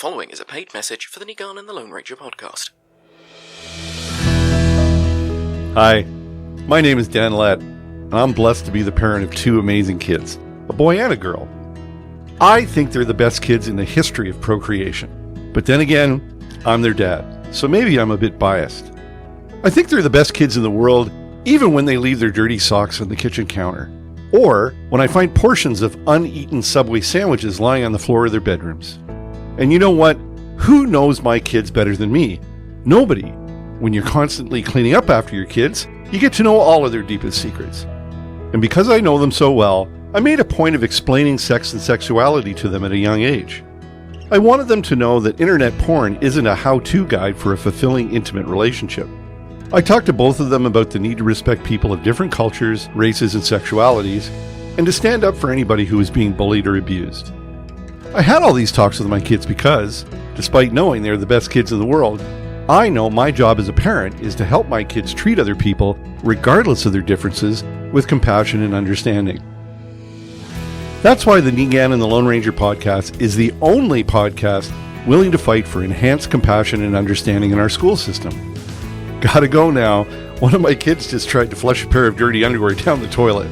following is a paid message for the Niigaan and the Lone Ranger podcast. Hi, my name is Dan Lett, and I'm blessed to be the parent of two amazing kids, a boy and a girl. I think they're the best kids in the history of procreation. But then again, I'm their dad, so maybe I'm a bit biased. I think they're the best kids in the world, even when they leave their dirty socks on the kitchen counter, or when I find portions of uneaten Subway sandwiches lying on the floor of their bedrooms. And you know what? Who knows my kids better than me? Nobody. When you're constantly cleaning up after your kids, you get to know all of their deepest secrets. And because I know them so well, I made a point of explaining sex and sexuality to them at a young age. I wanted them to know that internet porn isn't a how-to guide for a fulfilling intimate relationship. I talked to both of them about the need to respect people of different cultures, races, and sexualities, and to stand up for anybody who is being bullied or abused. I had all these talks with my kids because, despite knowing they're the best kids in the world, I know my job as a parent is to help my kids treat other people, regardless of their differences, with compassion and understanding. That's why the Niigaan and the Lone Ranger podcast is the only podcast willing to fight for enhanced compassion and understanding in our school system. Gotta go now. One of my kids just tried to flush a pair of dirty underwear down the toilet.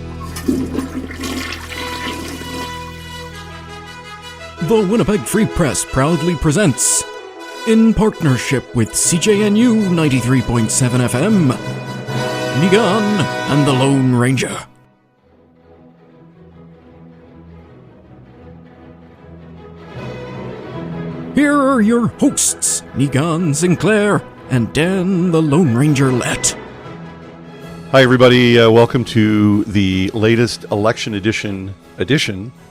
The Winnipeg Free Press proudly presents, in partnership with CJNU 93.7 FM, Niigaan and the Lone Ranger. Here are your hosts, Niigaan Sinclair and Dan the Lone Ranger Lett. Hi everybody, welcome to the latest election edition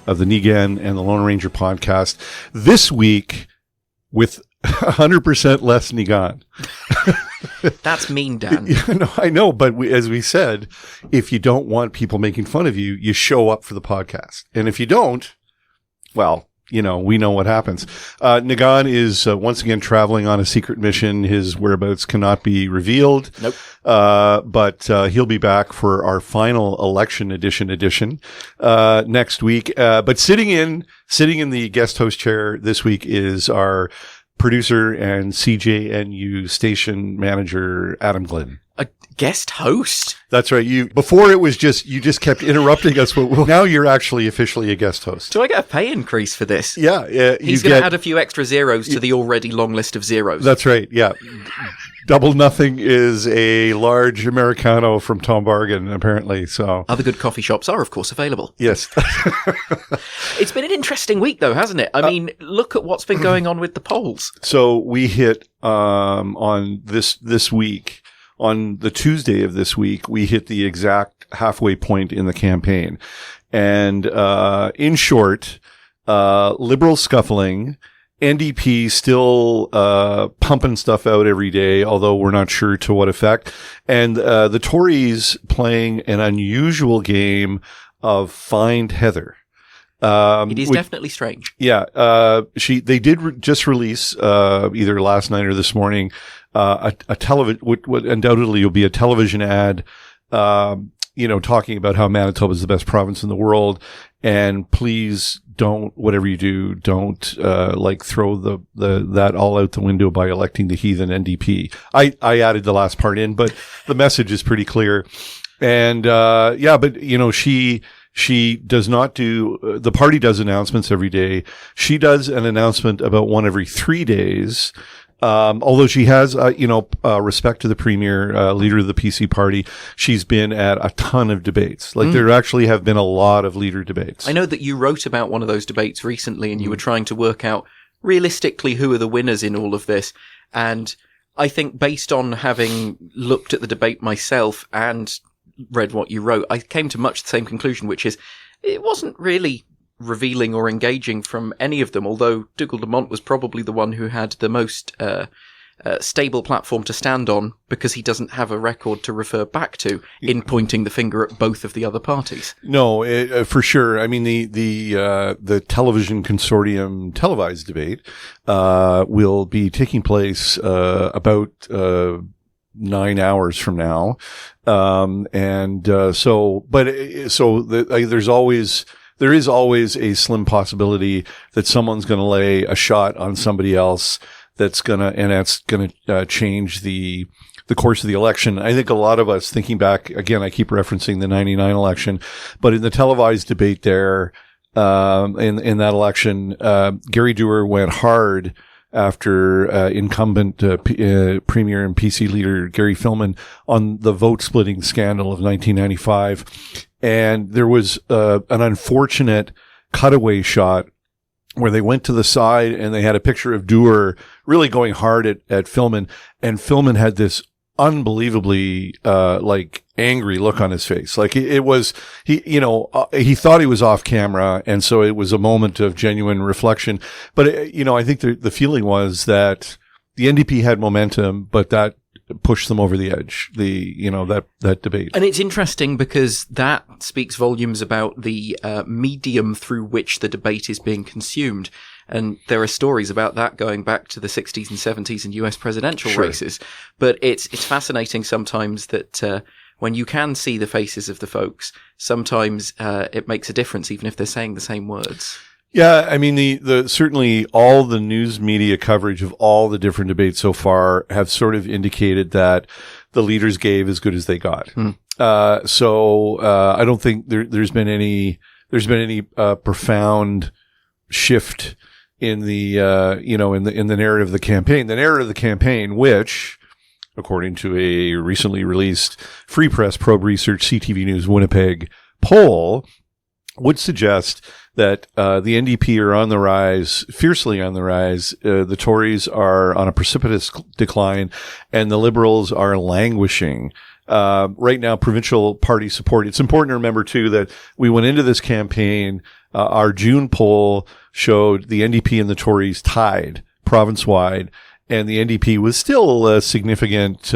of the Niigaan and the Lone Ranger podcast. This week with 100% less Niigaan. That's mean, Dan. No, I know, but as we said, if you don't want people making fun of you, you show up for the podcast. And if you don't, well, you know, we know what happens. Niigaan is once again traveling on a secret mission. His whereabouts cannot be revealed. Nope. But he'll be back for our final election edition next week. But sitting in the guest host chair this week is our producer and CJNU station manager, Adam Glynn. A guest host? That's right. Before it was you just kept interrupting us, but now you're actually officially a guest host. Do I get a pay increase for this? Yeah. He's going to add a few extra zeros to the already long list of zeros. That's right. Yeah. Double Nothing is a large Americano from Tom Bargain, apparently. So other good coffee shops are, of course, available. Yes. It's been an interesting week, though, hasn't it? I mean, look at what's been going on with the polls. So we hit on this week. On the Tuesday of this week, we hit the exact halfway point in the campaign. And in short, Liberal scuffling, NDP still pumping stuff out every day, although we're not sure to what effect. And the Tories playing an unusual game of Find Heather. It is definitely strange. Yeah. They did just release, either last night or this morning, a television, what undoubtedly will be a television ad, talking about how Manitoba is the best province in the world. And please don't, whatever you do, don't, throw that all out the window by electing the heathen NDP. I added the last part in, but the message is pretty clear. And, she does not do, the party does announcements every day. She does an announcement about one every 3 days. Although she has, respect to the premier, leader of the PC party, she's been at a ton of debates. There actually have been a lot of leader debates. I know that you wrote about one of those debates recently and you were trying to work out realistically who are the winners in all of this. And I think based on having looked at the debate myself and read what you wrote, I came to much the same conclusion, which is it wasn't really revealing or engaging from any of them, although Dougal Dumont was probably the one who had the most stable platform to stand on because he doesn't have a record to refer back to in pointing the finger at both of the other parties. No, for sure. I mean, the television consortium televised debate will be taking place about 9 hours from now. There's always there is always a slim possibility that someone's going to lay a shot on somebody else that's going to change the course of the election. I think a lot of us, thinking back, again, I keep referencing the 99 election, but in the televised debate there, in that election, Gary Dewar went hard after incumbent Premier and PC leader Gary Filmon on the vote splitting scandal of 1995. And there was an unfortunate cutaway shot where they went to the side and they had a picture of Dewar really going hard at Filmon, and Filmon had this unbelievably angry look on his face. Like it was, he thought he was off camera, and so it was a moment of genuine reflection. But I think the feeling was that the NDP had momentum, but that pushed them over the edge. That debate. And it's interesting because that speaks volumes about the medium through which the debate is being consumed. And there are stories about that going back to the 60s and 70s in US presidential races. But it's fascinating sometimes that when you can see the faces of the folks, sometimes it makes a difference, even if they're saying the same words. Yeah, I mean, the certainly all the news media coverage of all the different debates so far have sort of indicated that the leaders gave as good as they got. So I don't think there's been any profound shift in the in the narrative of the campaign. The narrative of the campaign, which, according to a recently released Free Press Probe Research CTV News Winnipeg poll, would suggest that the NDP are on the rise, fiercely on the rise. The Tories are on a precipitous decline, and the Liberals are languishing. Right now, provincial party support. It's important to remember, too, that we went into this campaign. Our June poll showed the NDP and the Tories tied province-wide, and the NDP was still a significant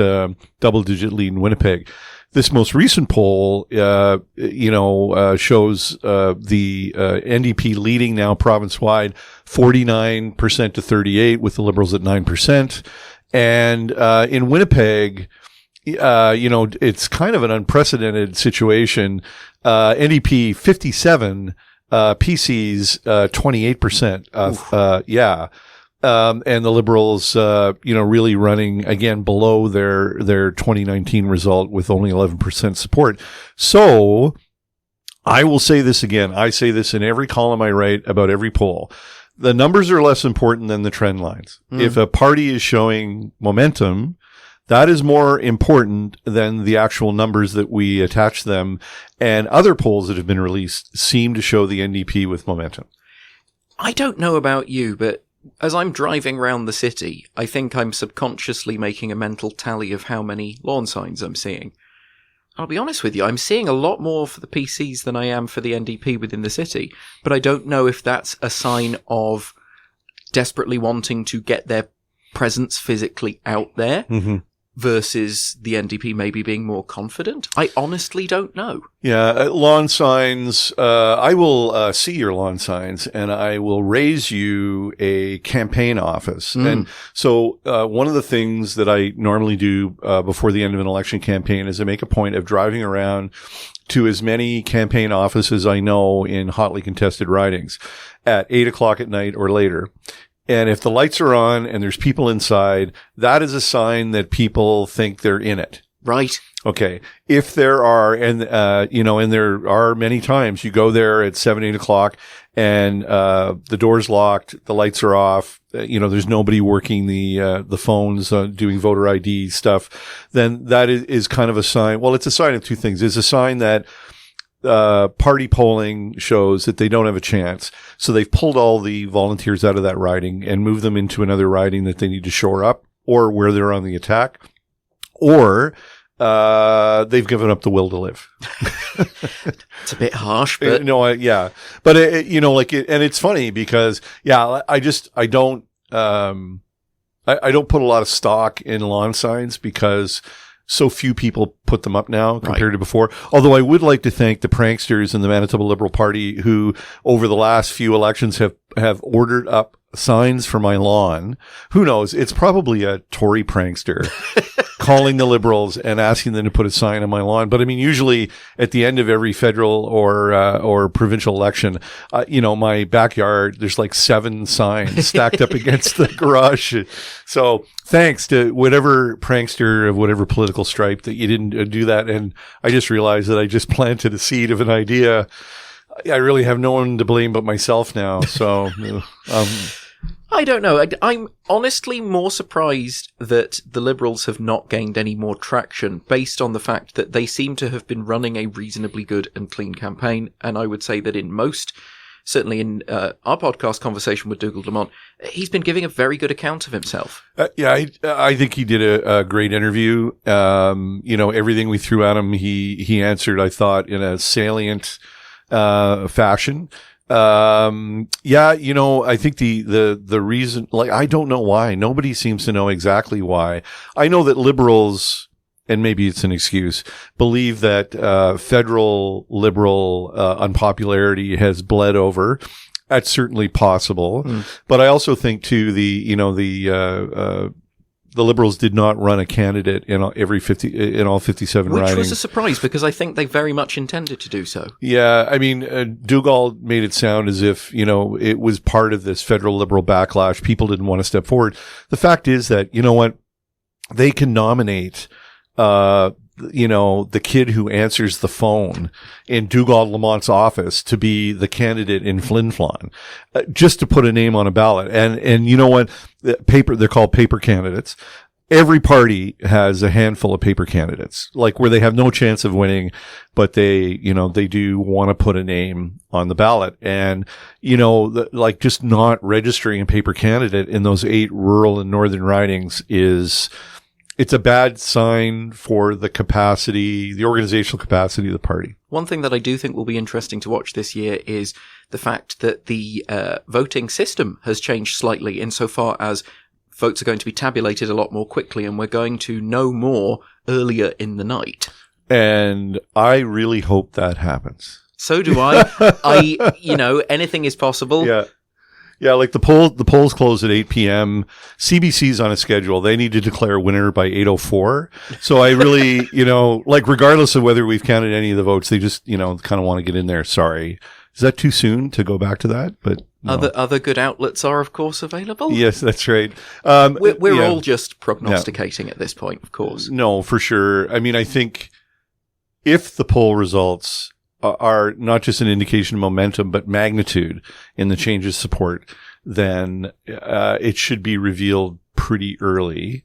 double-digit lead in Winnipeg. This most recent poll, shows the NDP leading now province-wide 49% to 38%, with the Liberals at 9%. And in Winnipeg, it's kind of an unprecedented situation. NDP 57%, PCs 28%. And the Liberals, really running again below their 2019 result with only 11% support. So I will say this again. I say this in every column I write about every poll. The numbers are less important than the trend lines. If a party is showing momentum, that is more important than the actual numbers that we attach them. And other polls that have been released seem to show the NDP with momentum. I don't know about you, but as I'm driving around the city, I think I'm subconsciously making a mental tally of how many lawn signs I'm seeing. I'll be honest with you, I'm seeing a lot more for the PCs than I am for the NDP within the city, but I don't know if that's a sign of desperately wanting to get their presence physically out there versus the NDP maybe being more confident. I honestly don't know. Yeah, lawn signs, I will see your lawn signs, and I will raise you a campaign office. And so one of the things that I normally do before the end of an election campaign is I make a point of driving around to as many campaign offices I know in hotly contested ridings at 8:00 at night or later. And if the lights are on and there's people inside, that is a sign that people think they're in it. Right. Okay. If there are, and there are many times you go there at 7, 8 o'clock and, the door's locked, the lights are off, there's nobody working the phones, doing voter ID stuff, then that is kind of a sign. Well, it's a sign of two things. It's a sign that, party polling shows that they don't have a chance. So they've pulled all the volunteers out of that riding and moved them into another riding that they need to shore up, or where they're on the attack, or they've given up the will to live. It's a bit harsh, but yeah. But and it's funny because I don't put a lot of stock in lawn signs because so few people put them up now compared to before. Although I would like to thank the pranksters in the Manitoba Liberal Party who, over the last few elections, have ordered up signs for my lawn. Who knows? It's probably a Tory prankster calling the Liberals and asking them to put a sign on my lawn. But I mean, usually at the end of every federal or provincial election, my backyard, there's like 7 signs stacked up against the garage. So thanks to whatever prankster of whatever political stripe that you didn't do that. And I just realized that I just planted a seed of an idea. I really have no one to blame but myself now. So, I don't know. I'm honestly more surprised that the Liberals have not gained any more traction based on the fact that they seem to have been running a reasonably good and clean campaign. And I would say that certainly in our podcast conversation with Dougal Lamont, he's been giving a very good account of himself. I think he did a great interview. Everything we threw at him, he answered, I thought, in a salient fashion. I think the reason, like, I don't know why. Nobody seems to know exactly why. I know that Liberals, and maybe it's an excuse, believe that federal Liberal unpopularity has bled over. That's certainly possible. But I also think too, the Liberals did not run a candidate in all 57 ridings. Which was a surprise because I think they very much intended to do so. Yeah, I mean, Dougal made it sound as if, it was part of this federal Liberal backlash. People didn't want to step forward. The fact is that, they can nominate, the kid who answers the phone in Dougal Lamont's office to be the candidate in Flin Flon, just to put a name on a ballot. And you know what? They're called paper candidates. Every party has a handful of paper candidates, like where they have no chance of winning, but they do want to put a name on the ballot. And, just not registering a paper candidate in those 8 rural and northern ridings it's a bad sign for the organizational capacity of the party. One thing that I do think will be interesting to watch this year is the fact that the voting system has changed slightly insofar as votes are going to be tabulated a lot more quickly and we're going to know more earlier in the night. And I really hope that happens. So do I. Anything is possible. Yeah. Yeah, like the polls close at 8 p.m. CBC's on a schedule. They need to declare a winner by 8:04. So I really, regardless of whether we've counted any of the votes, they just, kind of want to get in there. Sorry. Is that too soon to go back to that? But no. Other good outlets are, of course, available. Yes, that's right. We're all just prognosticating at this point, of course. No, for sure. I mean, I think if the poll results are not just an indication of momentum, but magnitude in the change's support, then it should be revealed pretty early.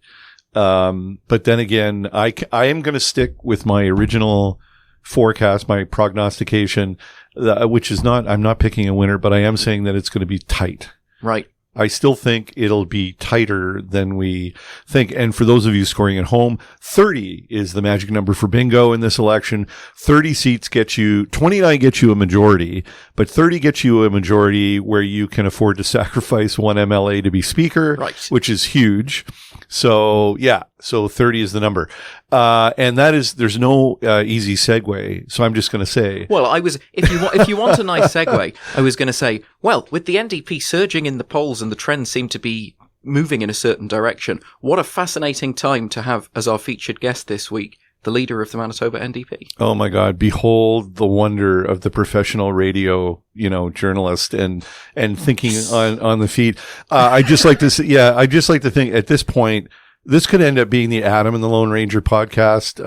But then again, I am going to stick with my original forecast, my prognostication, which is I'm not picking a winner, but I am saying that it's going to be tight. Right. I still think it'll be tighter than we think. And for those of you scoring at home, 30 is the magic number for bingo in this election. 30 seats 29 gets you a majority, but 30 gets you a majority where you can afford to sacrifice one MLA to be speaker, right, which is huge. So 30 is the number. And there's no easy segue. So I'm just going to say, well, if you want a nice segue, I was going to say, well, with the NDP surging in the polls and the trends seem to be moving in a certain direction, what a fascinating time to have as our featured guest this week, the leader of the Manitoba NDP. Oh my God. Behold the wonder of the professional radio, journalist and thinking on the feed. I just like to think at this point, this could end up being the Adam and the Lone Ranger podcast.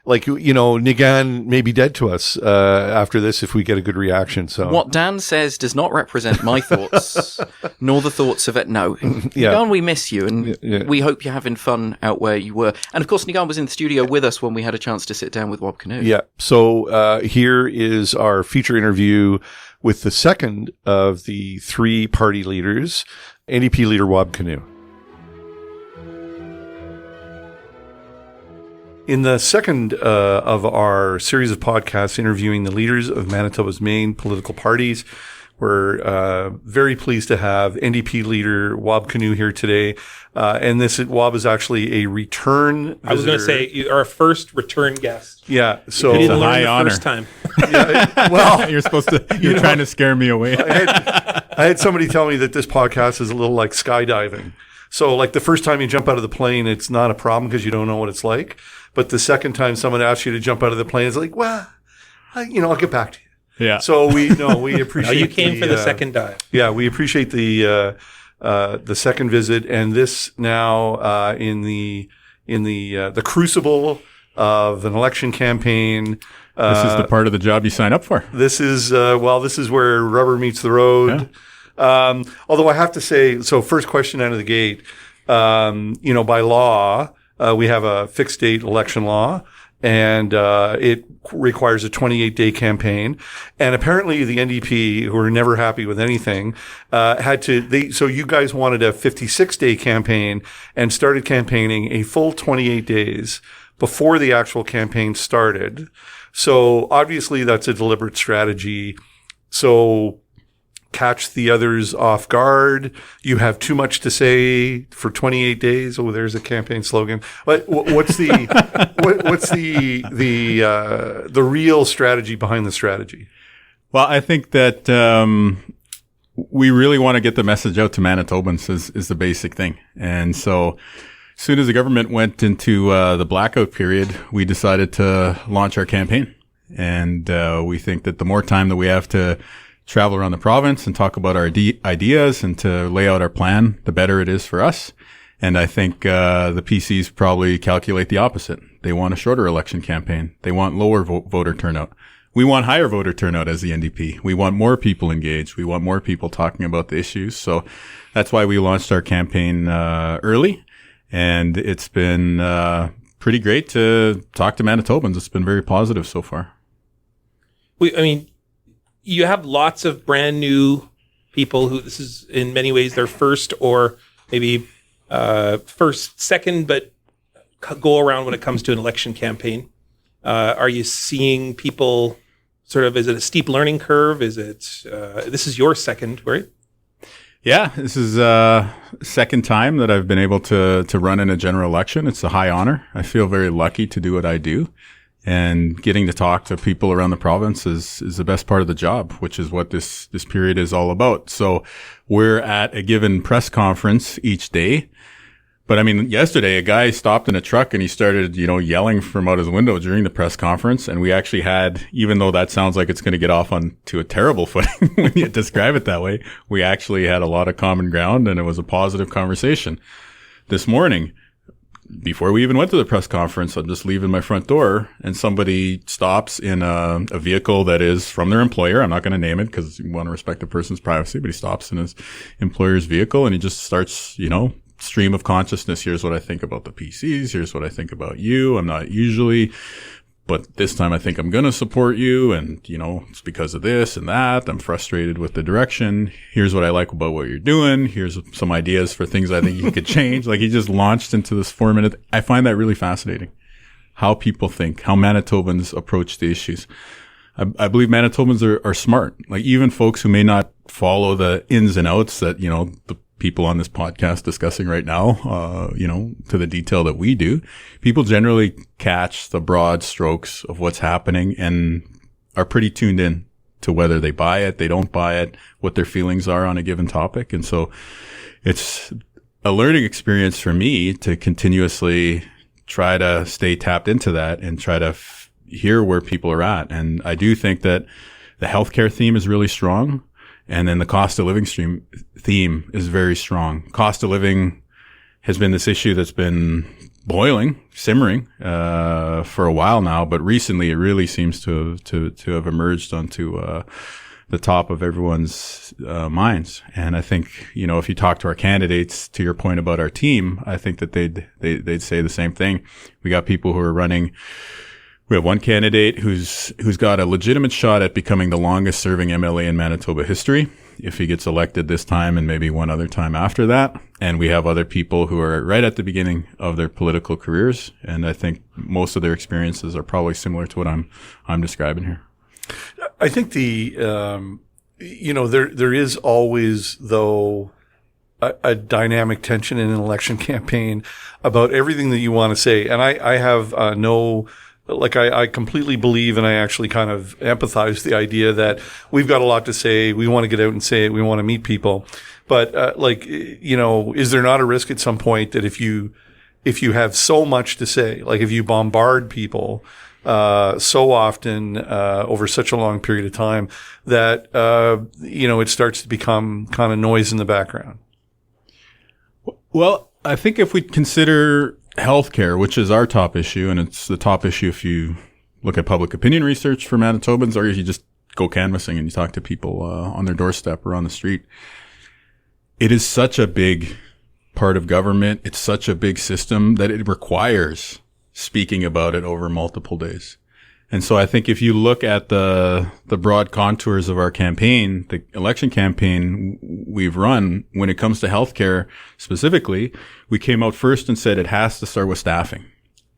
Niigaan may be dead to us after this if we get a good reaction. So what Dan says does not represent my thoughts, nor the thoughts of it. No, yeah. Niigaan, we miss you, and we hope you're having fun out where you were. And of course, Niigaan was in the studio with us when we had a chance to sit down with Wab Kinew. Yeah. So here is our feature interview with the second of the 3 party leaders, NDP Leader Wab Kinew. In the second of our series of podcasts interviewing the leaders of Manitoba's main political parties, we're very pleased to have NDP leader Wab Kinew here today. And Wab is actually a return visitor. I was going to say, our first return guest. Yeah. So you didn't learn the first time. Well, You're supposed to. You're trying to scare me away. I had somebody tell me that this podcast is a little like skydiving. So like the first time you jump out of the plane, it's not a problem because you don't know what it's like. But the second time someone asks you to jump out of the plane, it's like, well, I'll get back to you. Yeah. So we appreciate. You came for the second dive. Yeah, we appreciate the second visit, and this now in the crucible of an election campaign. This is the part of the job you sign up for. This is where rubber meets the road. Yeah. Although I have to say, so first question out of the gate, by law, we have a fixed date election law, and it requires a 28-day campaign. And apparently the NDP, who are never happy with anything, so you guys wanted a 56-day campaign and started campaigning a full 28 days before the actual campaign started. So obviously that's a deliberate strategy. So catch the others off guard. You have too much to say for 28 days. Oh, there's a campaign slogan. What's the real strategy behind the strategy? Well, I think that we really want to get the message out to Manitobans is the basic thing. And so as soon as the government went into the blackout period, we decided to launch our campaign. And we think that the more time that we have to travel around the province and talk about our ideas and to lay out our plan, the better it is for us. And I think the PCs probably calculate the opposite. They want a shorter election campaign. They want lower voter turnout. We want higher voter turnout as the NDP. We want more people engaged. We want more people talking about the issues. So that's why we launched our campaign early. And it's been pretty great to talk to Manitobans. It's been very positive so far. You have lots of brand new people who this is in many ways their first or maybe second, but go around when it comes to an election campaign. Are you seeing people sort of, is it a steep learning curve? Is it, this is your second, right? Yeah, this is second time that I've been able to run in a general election. It's a high honor. I feel very lucky to do what I do. And getting to talk to people around the province is the best part of the job, which is what this period is all about. So we're at a given press conference each day. But yesterday a guy stopped in a truck and he started, yelling from out his window during the press conference. And we actually had, even though that sounds like it's going to get off onto a terrible footing when you describe it that way, we actually had a lot of common ground and it was a positive conversation. This morning, before we even went to the press conference, I'm just leaving my front door and somebody stops in a vehicle that is from their employer. I'm not going to name it because you want to respect the person's privacy, but he stops in his employer's vehicle and he just starts, stream of consciousness. Here's what I think about the PCs. Here's what I think about you. I'm not usually, but this time I think I'm going to support you. And, it's because of this and that. I'm frustrated with the direction. Here's what I like about what you're doing. Here's some ideas for things I think you could change. Like he just launched into this 4-minute. I find that really fascinating. How people think, how Manitobans approach the issues. I believe Manitobans are smart. Like even folks who may not follow the ins and outs that, the people on this podcast discussing right now, to the detail that we do. People generally catch the broad strokes of what's happening and are pretty tuned in to whether they buy it, they don't buy it, what their feelings are on a given topic. And so it's a learning experience for me to continuously try to stay tapped into that and try to hear where people are at. And I do think that the healthcare theme is really strong. And then the cost of living theme is very strong. Cost of living has been this issue that's been simmering, for a while now, but recently it really seems to have emerged onto, the top of everyone's, minds. And I think, if you talk to our candidates, to your point about our team, I think that they'd say the same thing. We got people who are running. We have one candidate who's got a legitimate shot at becoming the longest serving MLA in Manitoba history if he gets elected this time and maybe one other time after that. And we have other people who are right at the beginning of their political careers. And I think most of their experiences are probably similar to what I'm describing here. I think there is always, though, a dynamic tension in an election campaign about everything that you want to say. And I have no like I completely believe, and I actually kind of empathize with the idea that we've got a lot to say. We want to get out and say it. We want to meet people. But, like, you know, is there not a risk at some point that if you have so much to say, like if you bombard people, so often, over such a long period of time that, you know, it starts to become kind of noise in the background? Well, I think if we consider healthcare, which is our top issue, and it's the top issue if you look at public opinion research for Manitobans, or if you just go canvassing and you talk to people on their doorstep or on the street, it is such a big part of government. It's such a big system that it requires speaking about it over multiple days. And so I think if you look at the broad contours of our campaign, the election campaign we've run, when it comes to healthcare specifically, we came out first and said it has to start with staffing.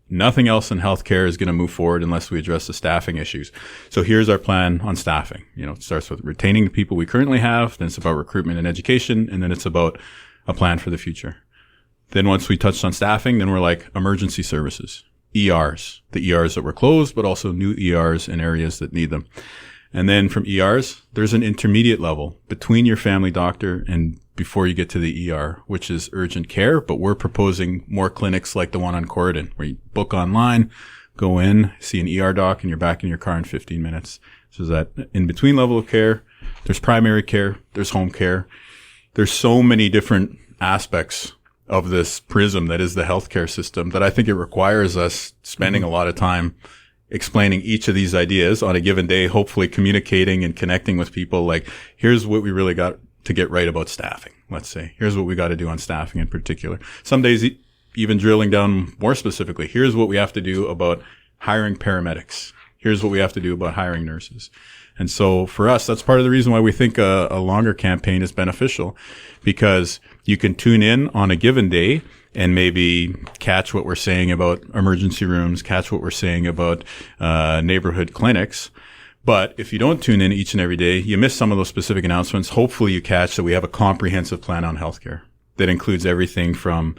Nothing else in healthcare is going to move forward unless we address the staffing issues. So here's our plan on staffing. You know, it starts with retaining the people we currently have, then it's about recruitment and education, and then it's about a plan for the future. Then once we touched on staffing, then we're like emergency services. ERs, the ERs that were closed, but also new ERs in areas that need them. And then from ERs, there's an intermediate level between your family doctor and before you get to the ER, which is urgent care. But we're proposing more clinics like the one on Corridon, where you book online, go in, see an ER doc, and you're back in your car in 15 minutes. So that in between level of care, there's primary care, there's home care. There's so many different aspects of this prism that is the healthcare system that I think it requires us spending a lot of time explaining each of these ideas on a given day, hopefully communicating and connecting with people. Like, here's what we really got to get right about staffing. Let's say, here's what we got to do on staffing in particular. Some days even drilling down more specifically, here's what we have to do about hiring paramedics. Here's what we have to do about hiring nurses. And so for us, that's part of the reason why we think a longer campaign is beneficial, because you can tune in on a given day and maybe catch what we're saying about emergency rooms, catch what we're saying about neighborhood clinics. But if you don't tune in each and every day, you miss some of those specific announcements. Hopefully you catch that we have a comprehensive plan on healthcare that includes everything from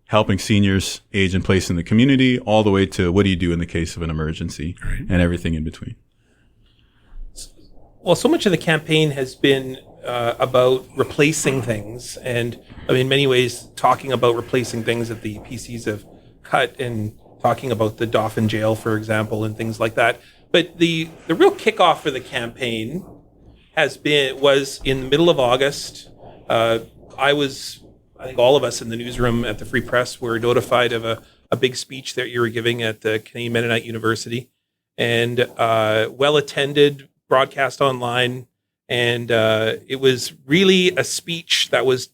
helping seniors age in place in the community all the way to what do you do in the case of an emergency, right, and everything in between. Well, so much of the campaign has been about replacing things, and I mean, in many ways, talking about replacing things that the PCs have cut, and talking about the Dauphin jail, for example, and things like that. But the real kickoff for the campaign was in the middle of August. I think all of us in the newsroom at the Free Press were notified of a big speech that you were giving at the Canadian Mennonite University, and well attended, broadcast online, and it was really a speech that was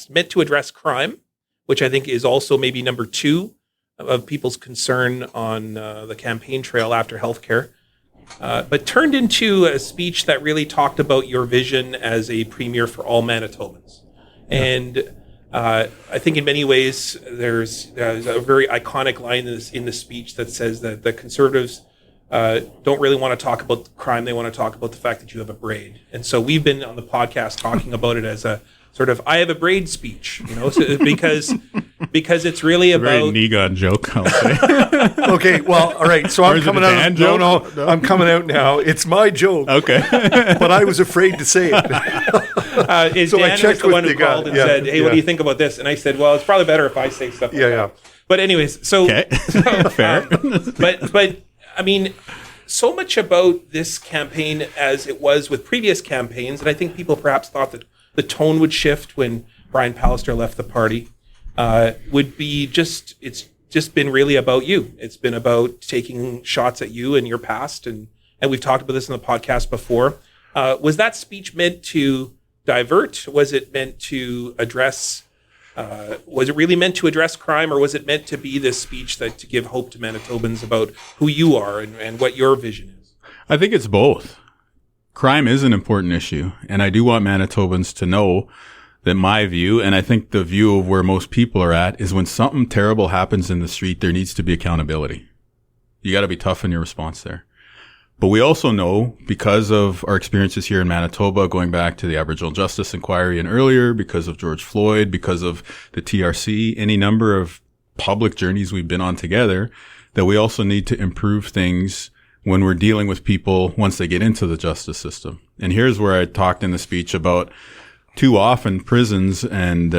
meant to address crime, which I think is also maybe number 2 of people's concern on the campaign trail after healthcare, but turned into a speech that really talked about your vision as a premier for all Manitobans. Yeah. And I think in many ways there's a very iconic line in the speech that says that the Conservatives don't really want to talk about crime. They want to talk about the fact that you have a braid. And so we've been on the podcast talking about it as a sort of I have a braid speech, you know, so, because it's really about very Niigaan joke, I'll say. Okay, well, all right. So I'm coming out. No, I'm coming out now. It's my joke. Okay, but I was afraid to say it. So Dan was the one who called and said, "Hey, what do you think about this?" And I said, "Well, it's probably better if I say stuff." Like that. But anyways, so fair. But I mean, so much about this campaign as it was with previous campaigns, and I think people perhaps thought that the tone would shift when Brian Pallister left the party, would be it's just been really about you. It's been about taking shots at you and your past, and we've talked about this in the podcast before. Was that speech meant to divert? Was it meant to address was it really meant to address crime, or was it meant to be this speech to give hope to Manitobans about who you are and what your vision is? I think it's both. Crime is an important issue, and I do want Manitobans to know that my view, and I think the view of where most people are at, is when something terrible happens in the street, there needs to be accountability. You got to be tough in your response there. But we also know, because of our experiences here in Manitoba, going back to the Aboriginal Justice Inquiry and earlier, because of George Floyd, because of the TRC, any number of public journeys we've been on together, that we also need to improve things when we're dealing with people once they get into the justice system. And here's where I talked in the speech about too often prisons and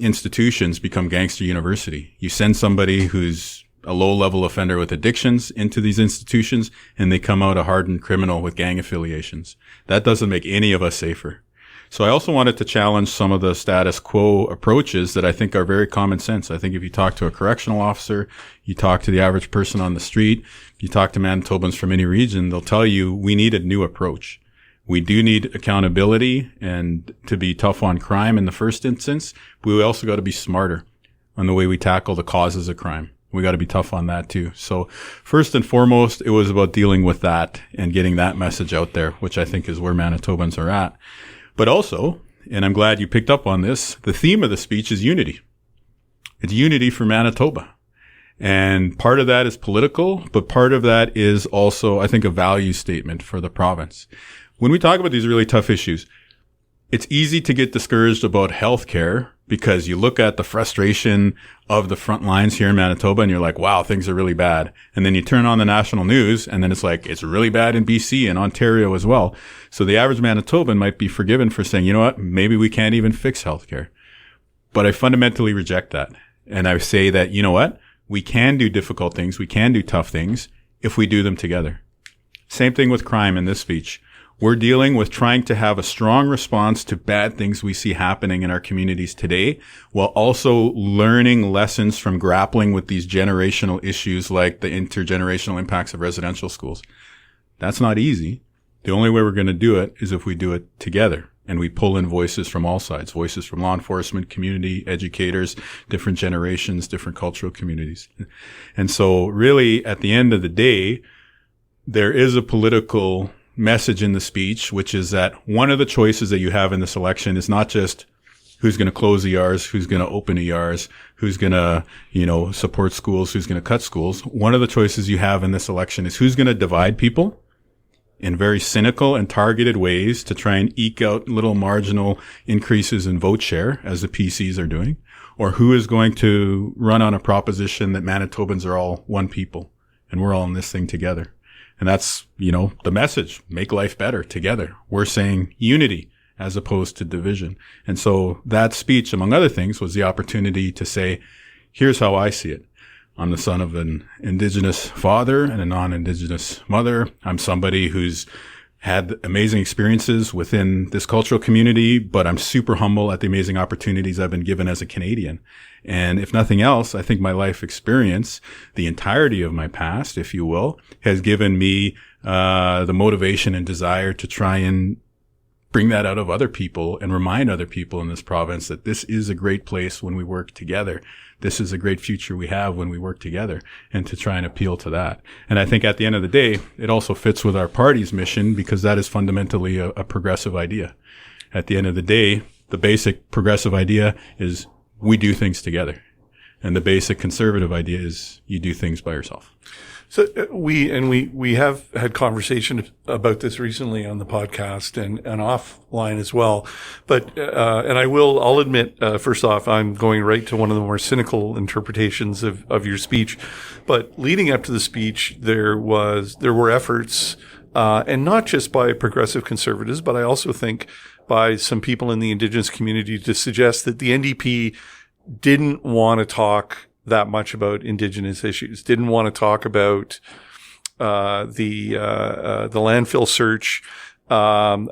institutions become gangster university. You send somebody who's a low-level offender with addictions into these institutions, and they come out a hardened criminal with gang affiliations. That doesn't make any of us safer. So I also wanted to challenge some of the status quo approaches that I think are very common sense. I think if you talk to a correctional officer, you talk to the average person on the street, you talk to Manitobans from any region, they'll tell you we need a new approach. We do need accountability and to be tough on crime in the first instance, but we also got to be smarter on the way we tackle the causes of crime. We got to be tough on that too. So first and foremost, it was about dealing with that and getting that message out there, which I think is where Manitobans are at. But also, and I'm glad you picked up on this, the theme of the speech is unity. It's unity for Manitoba. And part of that is political, but part of that is also, I think, a value statement for the province. When we talk about these really tough issues, it's easy to get discouraged about healthcare because you look at the frustration of the front lines here in Manitoba and you're like, wow, things are really bad. And then you turn on the national news and then it's like, it's really bad in BC and Ontario as well. So the average Manitoban might be forgiven for saying, you know what, maybe we can't even fix healthcare. But I fundamentally reject that. And I say that, you know what, we can do difficult things. We can do tough things if we do them together. Same thing with crime in this speech. We're dealing with trying to have a strong response to bad things we see happening in our communities today, while also learning lessons from grappling with these generational issues like the intergenerational impacts of residential schools. That's not easy. The only way we're going to do it is if we do it together and we pull in voices from all sides, voices from law enforcement, community, educators, different generations, different cultural communities. And so really at the end of the day, there is a political message in the speech, which is that one of the choices that you have in this election is not just who's going to close ERs, who's going to open ERs, who's going to, support schools, who's going to cut schools. One of the choices you have in this election is who's going to divide people in very cynical and targeted ways to try and eke out little marginal increases in vote share, as the PCs are doing, or who is going to run on a proposition that Manitobans are all one people and we're all in this thing together. And that's, the message, make life better together. We're saying unity as opposed to division. And so that speech, among other things, was the opportunity to say, here's how I see it. I'm the son of an Indigenous father and a non-Indigenous mother. I'm somebody who's had amazing experiences within this cultural community, but I'm super humble at the amazing opportunities I've been given as a Canadian. And if nothing else, I think my life experience, the entirety of my past, if you will, has given me the motivation and desire to try and bring that out of other people and remind other people in this province that this is a great place when we work together. This is a great future we have when we work together, and to try and appeal to that. And I think at the end of the day, it also fits with our party's mission because that is fundamentally a progressive idea. At the end of the day, the basic progressive idea is we do things together. And the basic conservative idea is you do things by yourself. So we have had conversation about this recently on the podcast and offline as well. But, and I'll admit, first off, I'm going right to one of the more cynical interpretations of your speech. But leading up to the speech, there were efforts, and not just by progressive conservatives, but I also think by some people in the Indigenous community to suggest that the NDP didn't want to talk that much about Indigenous issues, didn't want to talk about the landfill search. And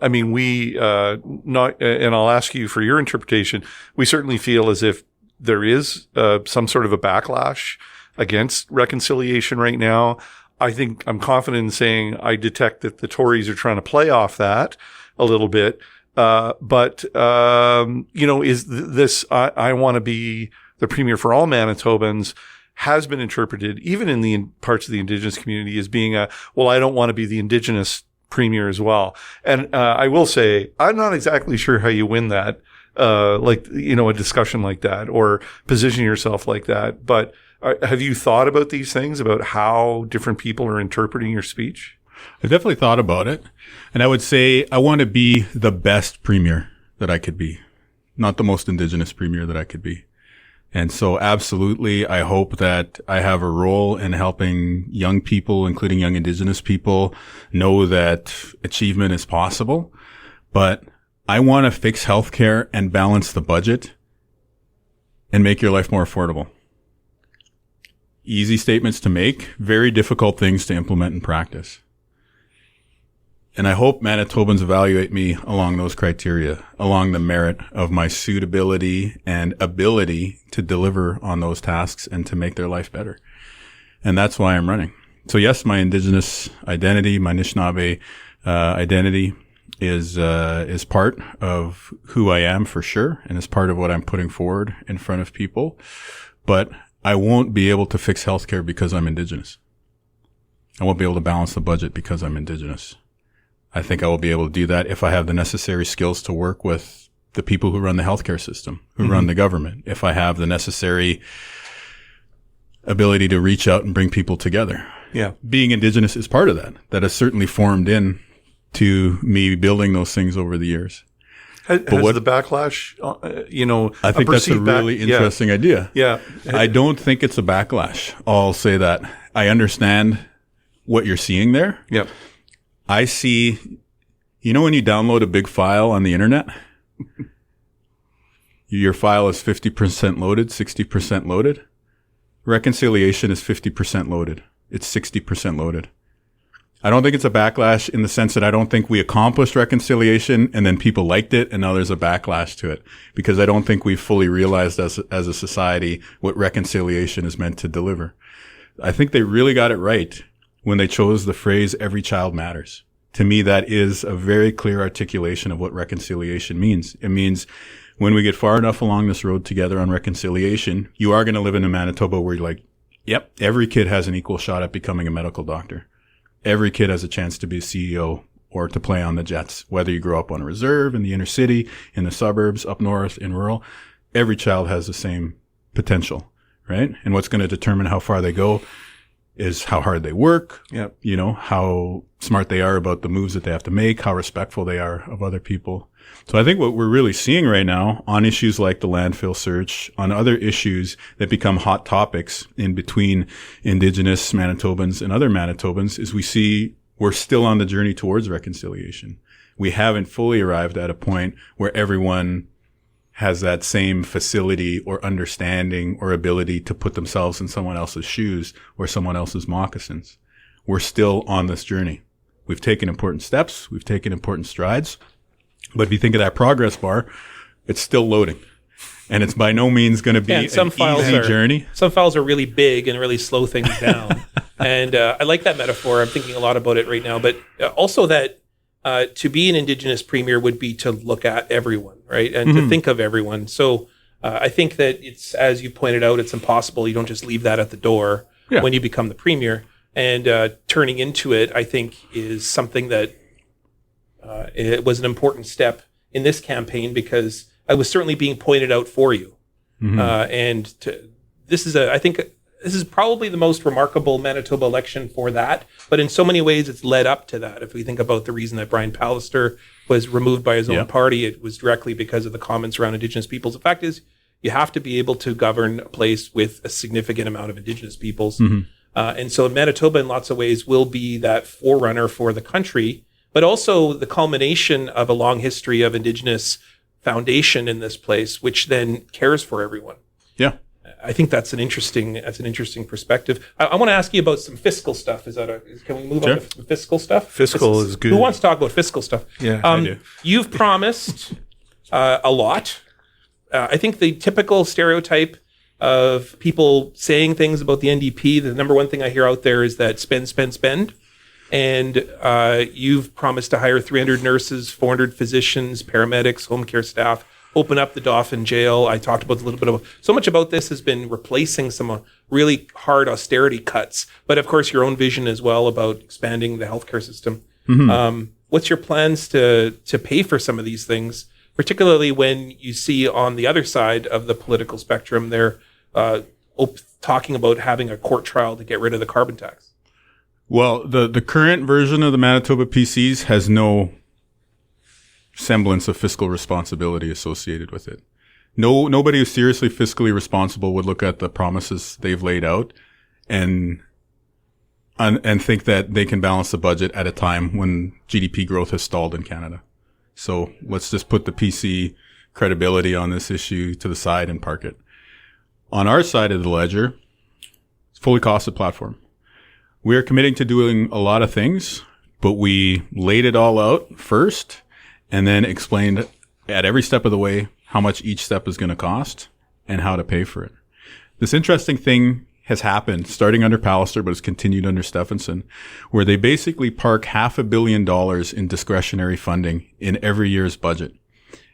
I'll ask you for your interpretation. We certainly feel as if there is some sort of a backlash against reconciliation right now. I think I'm confident in saying I detect that the Tories are trying to play off that a little bit. Is this, I want to be the premier for all Manitobans, has been interpreted, even in the parts of the Indigenous community, as being I don't want to be the Indigenous premier as well. And I will say, I'm not exactly sure how you win that, a discussion like that or position yourself like that. But have you thought about these things, about how different people are interpreting your speech? I've definitely thought about it. And I would say I want to be the best premier that I could be, not the most Indigenous premier that I could be. And so absolutely, I hope that I have a role in helping young people, including young Indigenous people, know that achievement is possible. But I want to fix healthcare and balance the budget and make your life more affordable. Easy statements to make, very difficult things to implement in practice. And I hope Manitobans evaluate me along those criteria, along the merit of my suitability and ability to deliver on those tasks and to make their life better. And that's why I'm running. So yes, my Indigenous identity, my Anishinaabe identity is part of who I am for sure, and is part of what I'm putting forward in front of people. But I won't be able to fix healthcare because I'm Indigenous. I won't be able to balance the budget because I'm Indigenous. I think I will be able to do that if I have the necessary skills to work with the people who run the healthcare system, who run the government, if I have the necessary ability to reach out and bring people together. Yeah. Being Indigenous is part of that. That has certainly formed in to me building those things over the years. Has the backlash, I think that's a really interesting idea. Yeah. I don't think it's a backlash. I'll say that. I understand what you're seeing there. Yep. I see, when you download a big file on the internet, your file is 50% loaded, 60% loaded. Reconciliation is 50% loaded. It's 60% loaded. I don't think it's a backlash in the sense that I don't think we accomplished reconciliation and then people liked it and now there's a backlash to it, because I don't think we've fully realized as a society what reconciliation is meant to deliver. I think they really got it right when they chose the phrase, every child matters. To me, that is a very clear articulation of what reconciliation means. It means when we get far enough along this road together on reconciliation, you are going to live in a Manitoba where you're like, yep, every kid has an equal shot at becoming a medical doctor. Every kid has a chance to be a CEO or to play on the Jets, whether you grow up on a reserve, in the inner city, in the suburbs, up north, in rural. Every child has the same potential, right? And what's going to determine how far they go is how hard they work, how smart they are about the moves that they have to make, how respectful they are of other people. So I think what we're really seeing right now on issues like the landfill search, on other issues that become hot topics in between Indigenous Manitobans and other Manitobans, is we see we're still on the journey towards reconciliation. We haven't fully arrived at a point where everyone has that same facility or understanding or ability to put themselves in someone else's shoes or someone else's moccasins. We're still on this journey. We've taken important steps. We've taken important strides. But if you think of that progress bar, it's still loading. And it's by no means going to be an easy journey. Some files are really big and really slow things down. And I like that metaphor. I'm thinking a lot about it right now. But also that to be an Indigenous premier would be to look at everyone, right? And to think of everyone. So I think that it's, as you pointed out, it's impossible. You don't just leave that at the door when you become the premier. And turning into it, I think, is something that it was an important step in this campaign, because I was certainly being pointed out for you. I think this is probably the most remarkable Manitoba election for that. But in so many ways, it's led up to that. If we think about the reason that Brian Pallister was removed by his own party, it was directly because of the comments around Indigenous peoples. The fact is, you have to be able to govern a place with a significant amount of Indigenous peoples. And so Manitoba, in lots of ways, will be that forerunner for the country, but also the culmination of a long history of Indigenous foundation in this place, which then cares for everyone. Yeah. I think that's an interesting perspective. I want to ask you about some fiscal stuff. Can we move on to fiscal stuff? Fiscal is good. Who wants to talk about fiscal stuff? Yeah, I do. You've promised a lot. I think the typical stereotype of people saying things about the NDP, the number one thing I hear out there is that spend, spend, spend. And you've promised to hire 300 nurses, 400 physicians, paramedics, home care staff, open up the Dauphin jail. I talked about a little bit of, so much about this has been replacing some really hard austerity cuts, but of course your own vision as well about expanding the healthcare system. What's your plans to pay for some of these things, particularly when you see on the other side of the political spectrum, they're talking about having a court trial to get rid of the carbon tax? Well, the current version of the Manitoba PCs has no semblance of fiscal responsibility associated with it. Nobody who's seriously fiscally responsible would look at the promises they've laid out and think that they can balance the budget at a time when GDP growth has stalled in Canada. So let's just put the PC credibility on this issue to the side and park it. On our side of the ledger, it's a fully costed platform. We are committing to doing a lot of things, but we laid it all out first and then explained at every step of the way how much each step is going to cost and how to pay for it. This interesting thing has happened starting under Pallister, but it's continued under Stephenson, where they basically park $500 million in discretionary funding in every year's budget.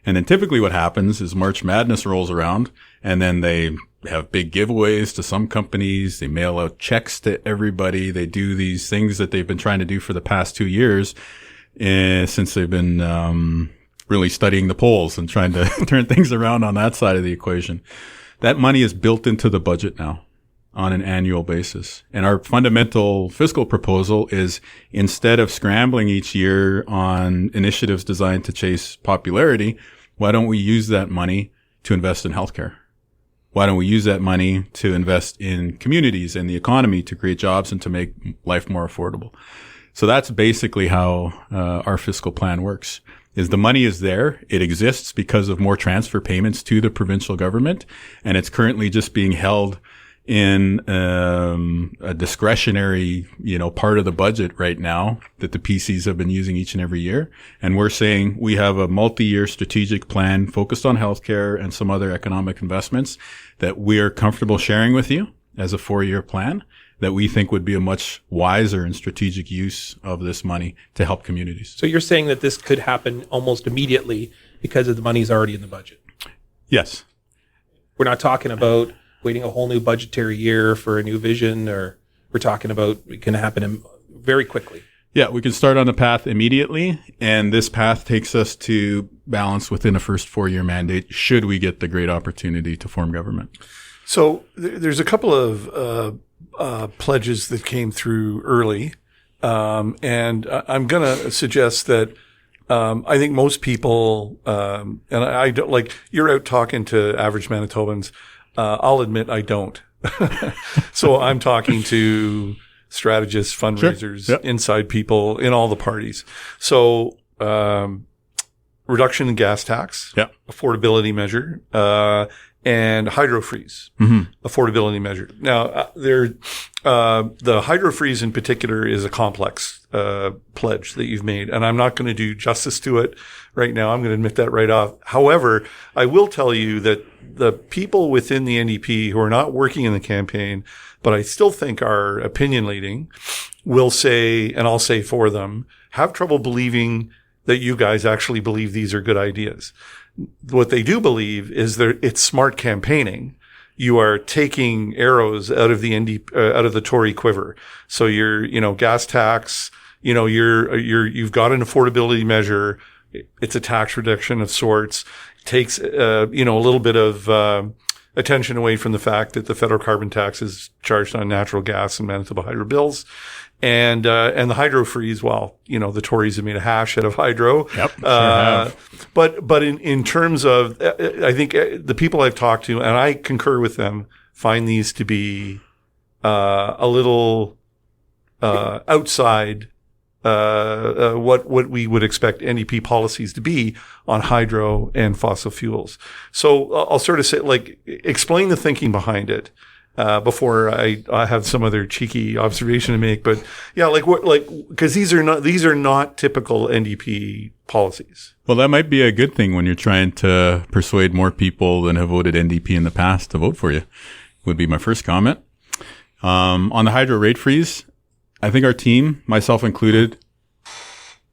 And then typically what happens is March Madness rolls around and then they have big giveaways to some companies. They mail out checks to everybody. They do these things that they've been trying to do for the past 2 years since they've been really studying the polls and trying to turn things around on that side of the equation. That money is built into the budget now on an annual basis. And our fundamental fiscal proposal is, instead of scrambling each year on initiatives designed to chase popularity, why don't we use that money to invest in healthcare? Why don't we use that money to invest in communities and the economy to create jobs and to make life more affordable? So that's basically how our fiscal plan works. Is the money is there. It exists because of more transfer payments to the provincial government, and it's currently just being held in a discretionary, part of the budget right now that the PCs have been using each and every year. And we're saying we have a multi-year strategic plan focused on healthcare and some other economic investments that we are comfortable sharing with you as a 4-year plan that we think would be a much wiser and strategic use of this money to help communities. So you're saying that this could happen almost immediately because of the money's already in the budget? Yes. We're not talking about waiting a whole new budgetary year for a new vision, or we're talking about it can happen very quickly. Yeah, we can start on the path immediately, and this path takes us to balance within a first 4-year mandate should we get the great opportunity to form government. So there's a couple of pledges that came through early, and I'm going to suggest that I think most people, and I don't, like, you're out talking to average Manitobans. I'll admit I don't. So I'm talking to strategists, fundraisers, Sure. Yep. inside people in all the parties. So reduction in gas tax, Yep. affordability measure, and hydro freeze, affordability measure. Now, the hydro freeze in particular is a complex pledge that you've made, and I'm not going to do justice to it right now. I'm going to admit that right off. However, I will tell you that the people within the NDP who are not working in the campaign, but I still think are opinion leading, will say, and I'll say for them, have trouble believing that you guys actually believe these are good ideas. What they do believe is that it's smart campaigning. You are taking arrows out of the out of the Tory quiver. So gas tax, you've got an affordability measure. It's a tax reduction of sorts. Takes, a little bit of, attention away from the fact that the federal carbon tax is charged on natural gas and Manitoba hydro bills. And the hydro freeze, the Tories have made a hash out of hydro. Yep, sure have. But in terms of, I think the people I've talked to, and I concur with them, find these to be, a little, outside, what we would expect NDP policies to be on hydro and fossil fuels. So I'll sort of say, explain the thinking behind it. Before I have some other cheeky observation to make, but yeah, because these are not typical NDP policies. Well, that might be a good thing when you're trying to persuade more people than have voted NDP in the past to vote for you, would be my first comment. On the hydro rate freeze, I think our team, myself included,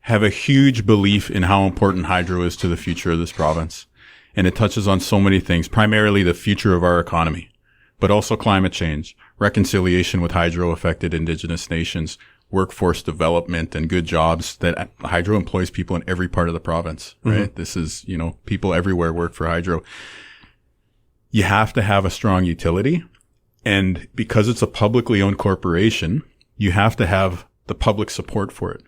have a huge belief in how important hydro is to the future of this province. And it touches on so many things, primarily the future of our economy, but also climate change, reconciliation with hydro-affected Indigenous nations, workforce development, and good jobs. That hydro employs people in every part of the province, right? Mm-hmm. This is, people everywhere work for hydro. You have to have a strong utility. And because it's a publicly owned corporation, you have to have the public support for it.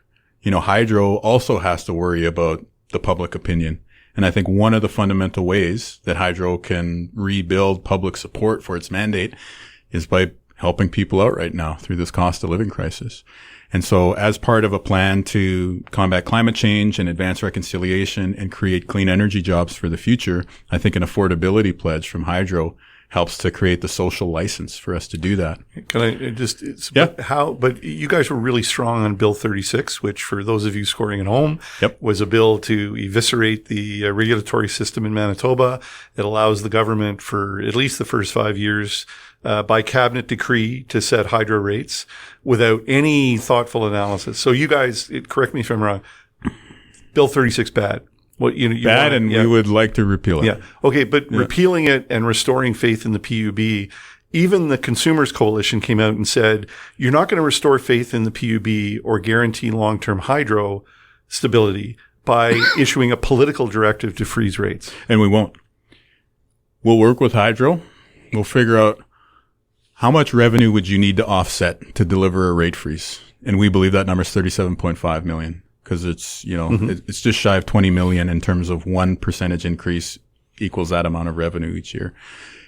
Hydro also has to worry about the public opinion. And I think one of the fundamental ways that hydro can rebuild public support for its mandate is by helping people out right now through this cost of living crisis. And so as part of a plan to combat climate change and advance reconciliation and create clean energy jobs for the future, I think an affordability pledge from hydro helps to create the social license for us to do that. Can I just, Yeah. but you guys were really strong on Bill 36, which for those of you scoring at home, Yep. was a bill to eviscerate the regulatory system in Manitoba. It allows the government for at least the first 5 years, by cabinet decree to set hydro rates without any thoughtful analysis. So you guys, correct me if I'm wrong, Bill 36 bad. What you Bad, want, and yeah. we would like to repeal it. Yeah. Okay. But repealing it and restoring faith in the PUB, even the Consumers Coalition came out and said, you're not going to restore faith in the PUB or guarantee long-term hydro stability by issuing a political directive to freeze rates. And we won't. We'll work with hydro. We'll figure out how much revenue would you need to offset to deliver a rate freeze. And we believe that number is 37.5 million. Because it's, it's just shy of 20 million in terms of 1% increase equals that amount of revenue each year.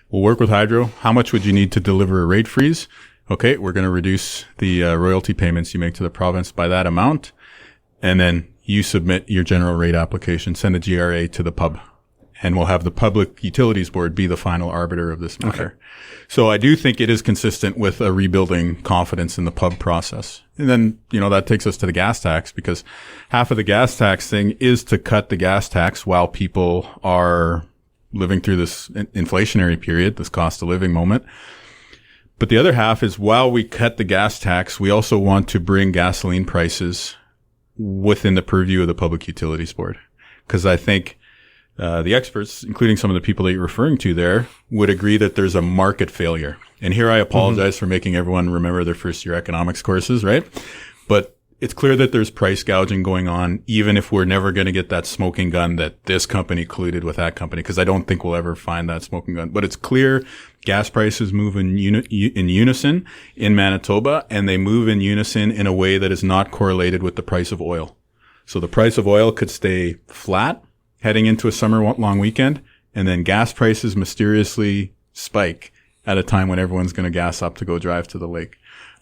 We'll work with hydro. How much would you need to deliver a rate freeze? Okay, we're going to reduce the royalty payments you make to the province by that amount. And then you submit your general rate application, send a GRA to the pub. And we'll have the Public Utilities Board be the final arbiter of this matter. Okay. So I do think it is consistent with a rebuilding confidence in the pub process. And then, that takes us to the gas tax, because half of the gas tax thing is to cut the gas tax while people are living through this inflationary period, this cost of living moment. But the other half is while we cut the gas tax, we also want to bring gasoline prices within the purview of the Public Utilities Board. Because I think the experts, including some of the people that you're referring to there, would agree that there's a market failure. And here I apologize for making everyone remember their first year economics courses, right? But it's clear that there's price gouging going on, even if we're never going to get that smoking gun that this company colluded with that company, because I don't think we'll ever find that smoking gun. But it's clear gas prices move in unison in Manitoba, and they move in unison in a way that is not correlated with the price of oil. So the price of oil could stay flat heading into a summer-long weekend, and then gas prices mysteriously spike at a time when everyone's going to gas up to go drive to the lake.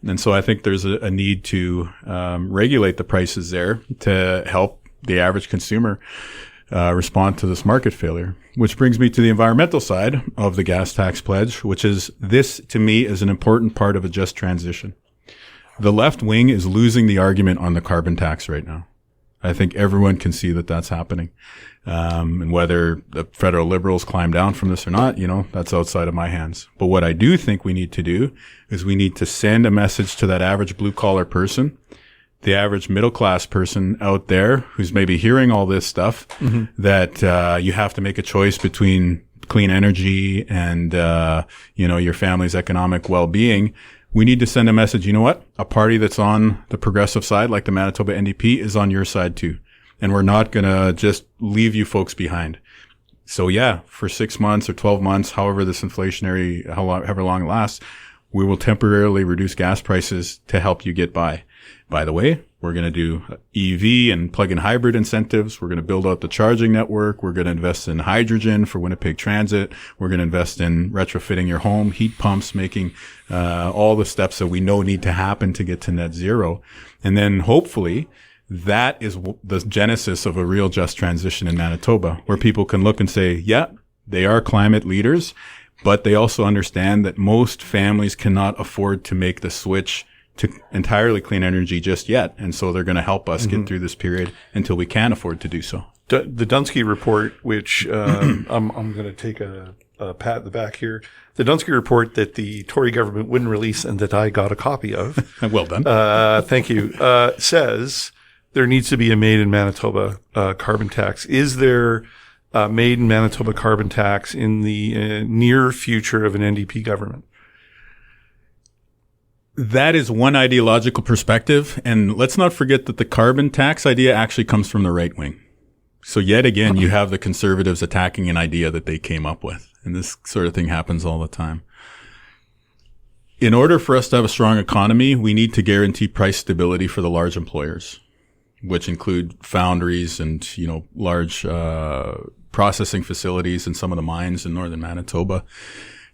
And so I think there's a need to regulate the prices there to help the average consumer respond to this market failure. Which brings me to the environmental side of the gas tax pledge, which is this, to me, is an important part of a just transition. The left wing is losing the argument on the carbon tax right now. I think everyone can see that that's happening. And whether the federal liberals climb down from this or not, that's outside of my hands. But what I do think we need to do is we need to send a message to that average blue collar person, the average middle class person out there who's maybe hearing all this stuff, that, you have to make a choice between clean energy and, your family's economic well-being. We need to send a message. You know what? A party that's on the progressive side, like the Manitoba NDP, is on your side too. And we're not going to just leave you folks behind. So yeah, for 6 months or 12 months, however this inflationary, however long it lasts, we will temporarily reduce gas prices to help you get by. By the way, we're going to do EV and plug-in hybrid incentives. We're going to build out the charging network. We're going to invest in hydrogen for Winnipeg Transit. We're going to invest in retrofitting your home, heat pumps, making all the steps that we know need to happen to get to net zero. And then hopefully that is the genesis of a real just transition in Manitoba, where people can look and say, yeah, they are climate leaders, but they also understand that most families cannot afford to make the switch to entirely clean energy just yet. And so they're going to help us get through this period until we can afford to do so. The Dunsky report, which I'm going to take a pat in the back here. The Dunsky report that the Tory government wouldn't release and that I got a copy of. Well done. Thank you. Says there needs to be a made in Manitoba carbon tax. Is there a made in Manitoba carbon tax in the near future of an NDP government? That is one ideological perspective. And let's not forget that the carbon tax idea actually comes from the right wing. So yet again, you have the conservatives attacking an idea that they came up with. And this sort of thing happens all the time. In order for us to have a strong economy, we need to guarantee price stability for the large employers. which include foundries and, large processing facilities in some of the mines in northern Manitoba.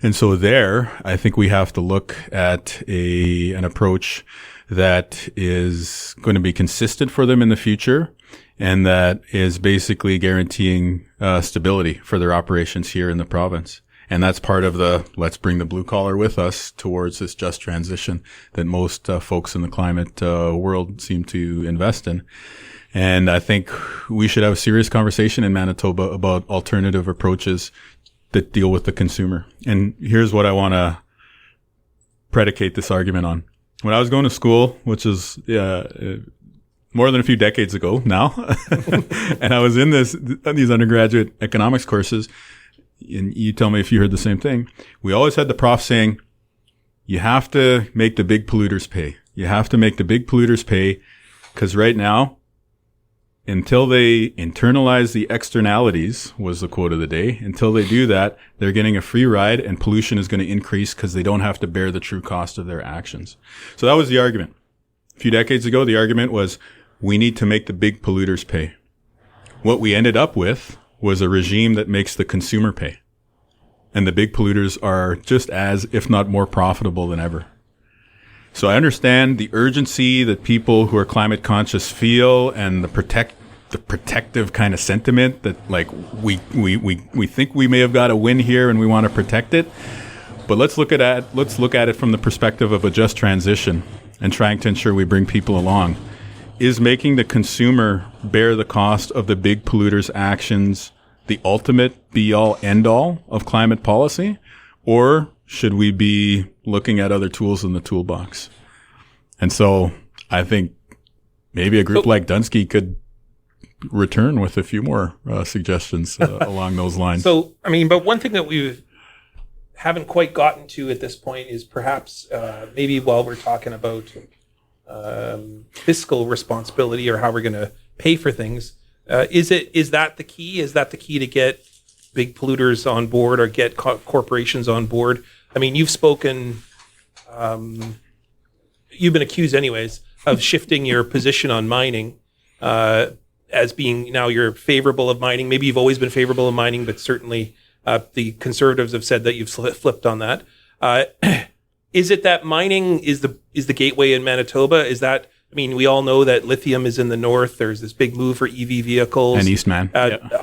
And so there, I think we have to look at an approach that is going to be consistent for them in the future, and that is basically guaranteeing stability for their operations here in the province. And that's part of the let's bring the blue collar with us towards this just transition that most folks in the climate world seem to invest in. And I think we should have a serious conversation in Manitoba about alternative approaches that deal with the consumer. And here's what I want to predicate this argument on. When I was going to school, which is more than a few decades ago now, and I was in these undergraduate economics courses, and you tell me if you heard the same thing. We always had the prof saying, you have to make the big polluters pay. You have to make the big polluters pay, because right now, until they internalize the externalities, was the quote of the day, until they do that, they're getting a free ride, and pollution is going to increase because they don't have to bear the true cost of their actions. So that was the argument. A few decades ago, the argument was, we need to make the big polluters pay. What we ended up with was a regime that makes the consumer pay. And the big polluters are just as, if not more profitable than ever. So I understand the urgency that people who are climate conscious feel, and the protective kind of sentiment that, like, we think we may have got a win here and we want to protect it. But let's look at it from the perspective of a just transition and trying to ensure we bring people along. Is making the consumer bear the cost of the big polluters' actions the ultimate be-all, end-all of climate policy? Or should we be looking at other tools in the toolbox? And so I think maybe a group like Dunsky could return with a few more suggestions along those lines. So, but one thing that we haven't quite gotten to at this point is perhaps maybe while we're talking about fiscal responsibility or how we're going to pay for things, is that the key? Is that the key to get big polluters on board or get corporations on board? You've spoken, you've been accused anyways of shifting your position on mining as being now you're favorable of mining. Maybe you've always been favorable of mining, but certainly the Conservatives have said that you've flipped on that. Is it that mining is the gateway in Manitoba? Is that, we all know that lithium is in the north. There's this big move for EV vehicles. And Eastman.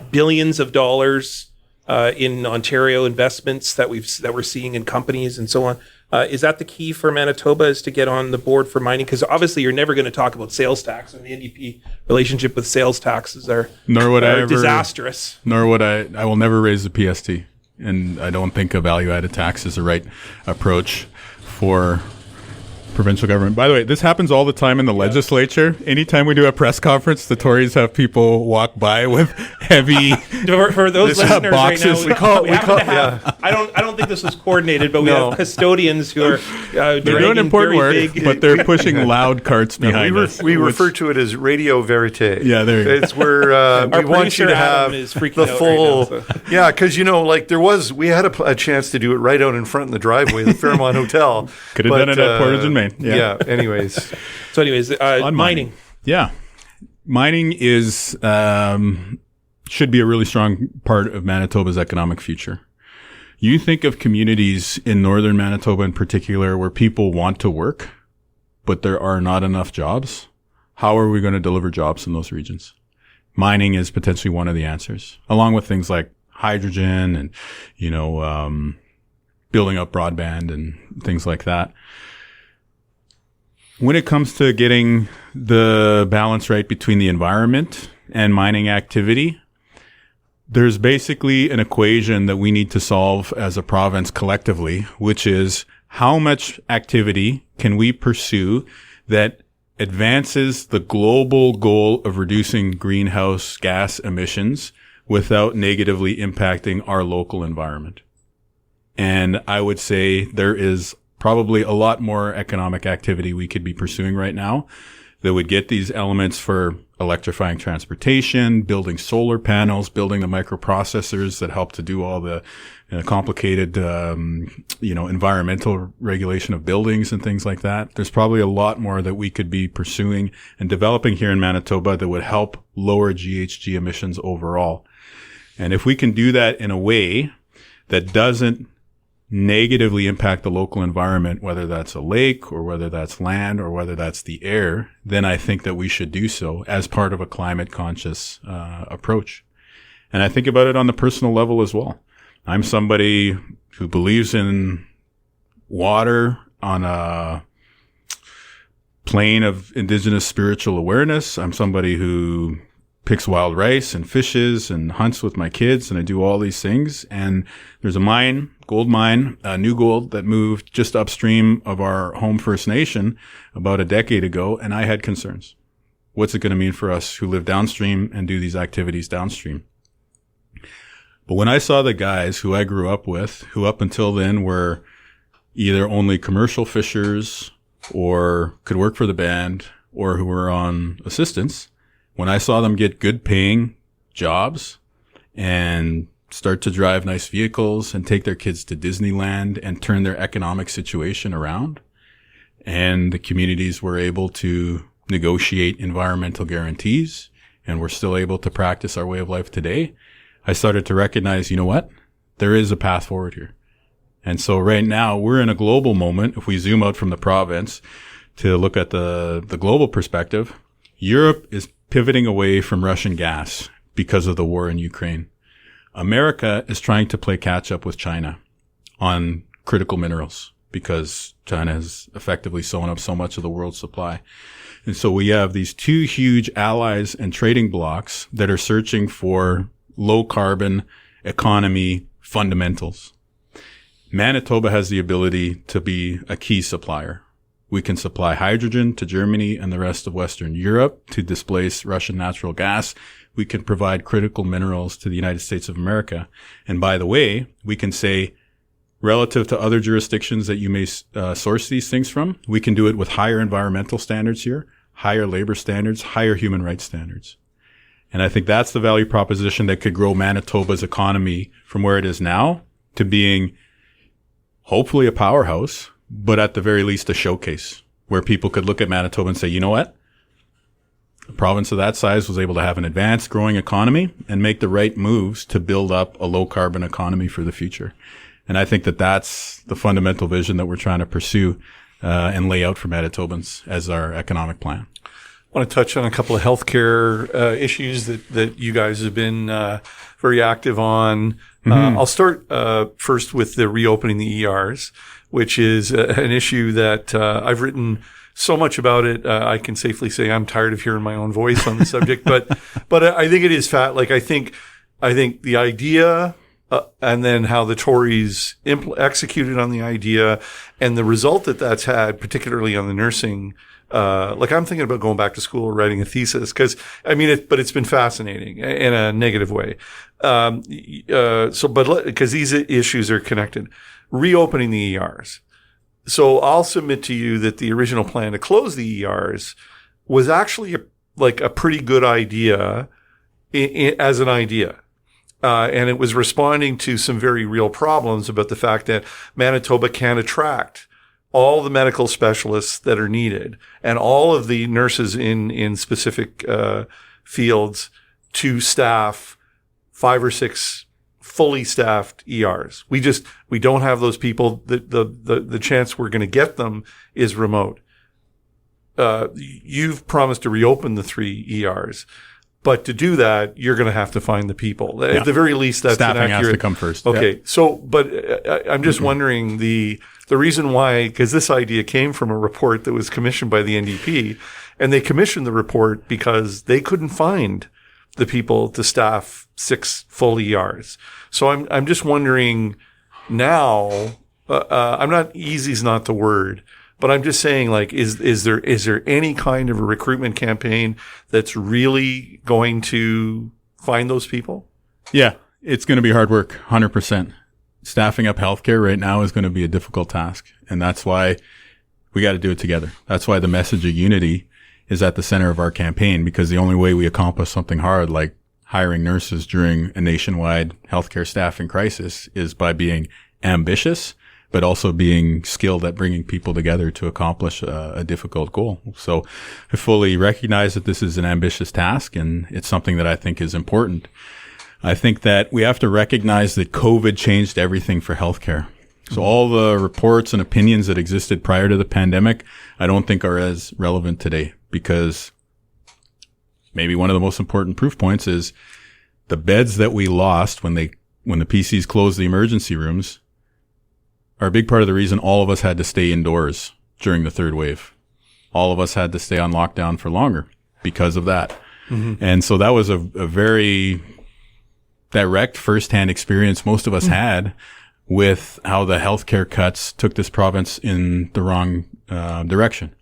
Billions of dollars in Ontario investments that we're seeing in companies and so on. Is that the key for Manitoba, is to get on the board for mining? Because obviously you're never going to talk about sales tax, and the NDP relationship with sales taxes are disastrous. Nor would I will never raise the PST. And I don't think a value-added tax is the right approach for provincial government. By the way, this happens all the time in the legislature. Anytime we do a press conference, the Tories have people walk by with heavy for those listeners boxes. Right now, I don't think this was coordinated, but we have custodians who are they're doing important work, but they're pushing loud carts behind us. We refer to it as radio verite. Yeah, it's where we want you to have the full. Right now, so. Because we had a chance to do it right out in front in the driveway of the Fairmont Hotel. Could have done it at Portage and Main. Anyways. On mining. Yeah. Mining is should be a really strong part of Manitoba's economic future. You think of communities in northern Manitoba in particular where people want to work, but there are not enough jobs. How are we going to deliver jobs in those regions? Mining is potentially one of the answers, along with things like hydrogen and, building up broadband and things like that. When it comes to getting the balance right between the environment and mining activity, there's basically an equation that we need to solve as a province collectively, which is how much activity can we pursue that advances the global goal of reducing greenhouse gas emissions without negatively impacting our local environment. And I would say there is probably a lot more economic activity we could be pursuing right now that would get these elements for electrifying transportation, building solar panels, building the microprocessors that help to do all the complicated, environmental regulation of buildings and things like that. There's probably a lot more that we could be pursuing and developing here in Manitoba that would help lower GHG emissions overall. And if we can do that in a way that doesn't negatively impact the local environment, whether that's a lake or whether that's land or whether that's the air, then I think that we should do so as part of a climate conscious approach. And I think about it on the personal level as well. I'm somebody who believes in water on a plane of Indigenous spiritual awareness. I'm somebody who picks wild rice and fishes and hunts with my kids, and I do all these things. And there's a mine, gold mine, New Gold, that moved just upstream of our home First Nation about a decade ago, and I had concerns. What's it going to mean for us who live downstream and do these activities downstream? But when I saw the guys who I grew up with, who up until then were either only commercial fishers or could work for the band or who were on assistance, when I saw them get good paying jobs and start to drive nice vehicles and take their kids to Disneyland and turn their economic situation around, and the communities were able to negotiate environmental guarantees and we're still able to practice our way of life today, I started to recognize, you know what? There is a path forward here. And so right now we're in a global moment. If we zoom out from the province to look at the global perspective, Europe is pivoting away from Russian gas because of the war in Ukraine. America is trying to play catch up with China on critical minerals because China has effectively sewn up so much of the world's supply. And so we have these two huge allies and trading blocs that are searching for low carbon economy fundamentals. Manitoba has the ability to be a key supplier. We can supply hydrogen to Germany and the rest of Western Europe to displace Russian natural gas. We can provide critical minerals to the United States of America. And by the way, we can say, relative to other jurisdictions that you may source these things from, we can do it with higher environmental standards here, higher labor standards, higher human rights standards. And I think that's the value proposition that could grow Manitoba's economy from where it is now to being hopefully a powerhouse, but at the very least a showcase where people could look at Manitoba and say, you know what? A province of that size was able to have an advanced growing economy and make the right moves to build up a low carbon economy for the future. And I think that that's the fundamental vision that we're trying to pursue and lay out for Manitobans as our economic plan. I want to touch on a couple of healthcare issues that you guys have been very active on. I'll start first with the reopening the ERs, which is an issue that I've written so much about it. I can safely say I'm tired of hearing my own voice on the subject, but I think it is fat. Like I think the idea and then how the Tories executed on the idea and the result that that's had, particularly on the nursing. Like I'm thinking about going back to school or writing a thesis but it's been fascinating in a negative way. Because these issues are connected. Reopening the ERs. So I'll submit to you that the original plan to close the ERs was actually a pretty good idea as an idea. And it was responding to some very real problems about the fact that Manitoba can't attract all the medical specialists that are needed and all of the nurses in specific fields to staff 5 or 6 fully staffed ERs. We don't have those people. The chance we're going to get them is remote. You've promised to reopen the 3 ERs. But to do that, you're going to have to find the people. Yeah. At the very least, that's staffing inaccurate. Has to come first. Okay. Yep. So, but I'm just wondering the reason why, because this idea came from a report that was commissioned by the NDP, and they commissioned the report because they couldn't find the people to staff 6 full ERs. So I'm just wondering now, easy's not the word, but I'm just saying, like, is there any kind of a recruitment campaign that's really going to find those people? Yeah, it's going to be hard work, 100%. Staffing up healthcare right now is going to be a difficult task. And that's why we got to do it together. That's why the message of unity is at the center of our campaign, because the only way we accomplish something hard, like hiring nurses during a nationwide healthcare staffing crisis, is by being ambitious, but also being skilled at bringing people together to accomplish a difficult goal. So I fully recognize that this is an ambitious task, and it's something that I think is important. I think that we have to recognize that COVID changed everything for healthcare. So all the reports and opinions that existed prior to the pandemic, I don't think are as relevant today, because maybe one of the most important proof points is the beds that we lost when the PCs closed the emergency rooms are a big part of the reason all of us had to stay indoors during the third wave. All of us had to stay on lockdown for longer because of that. Mm-hmm. And so that was a very direct firsthand experience most of us had with how the healthcare cuts took this province in the wrong direction.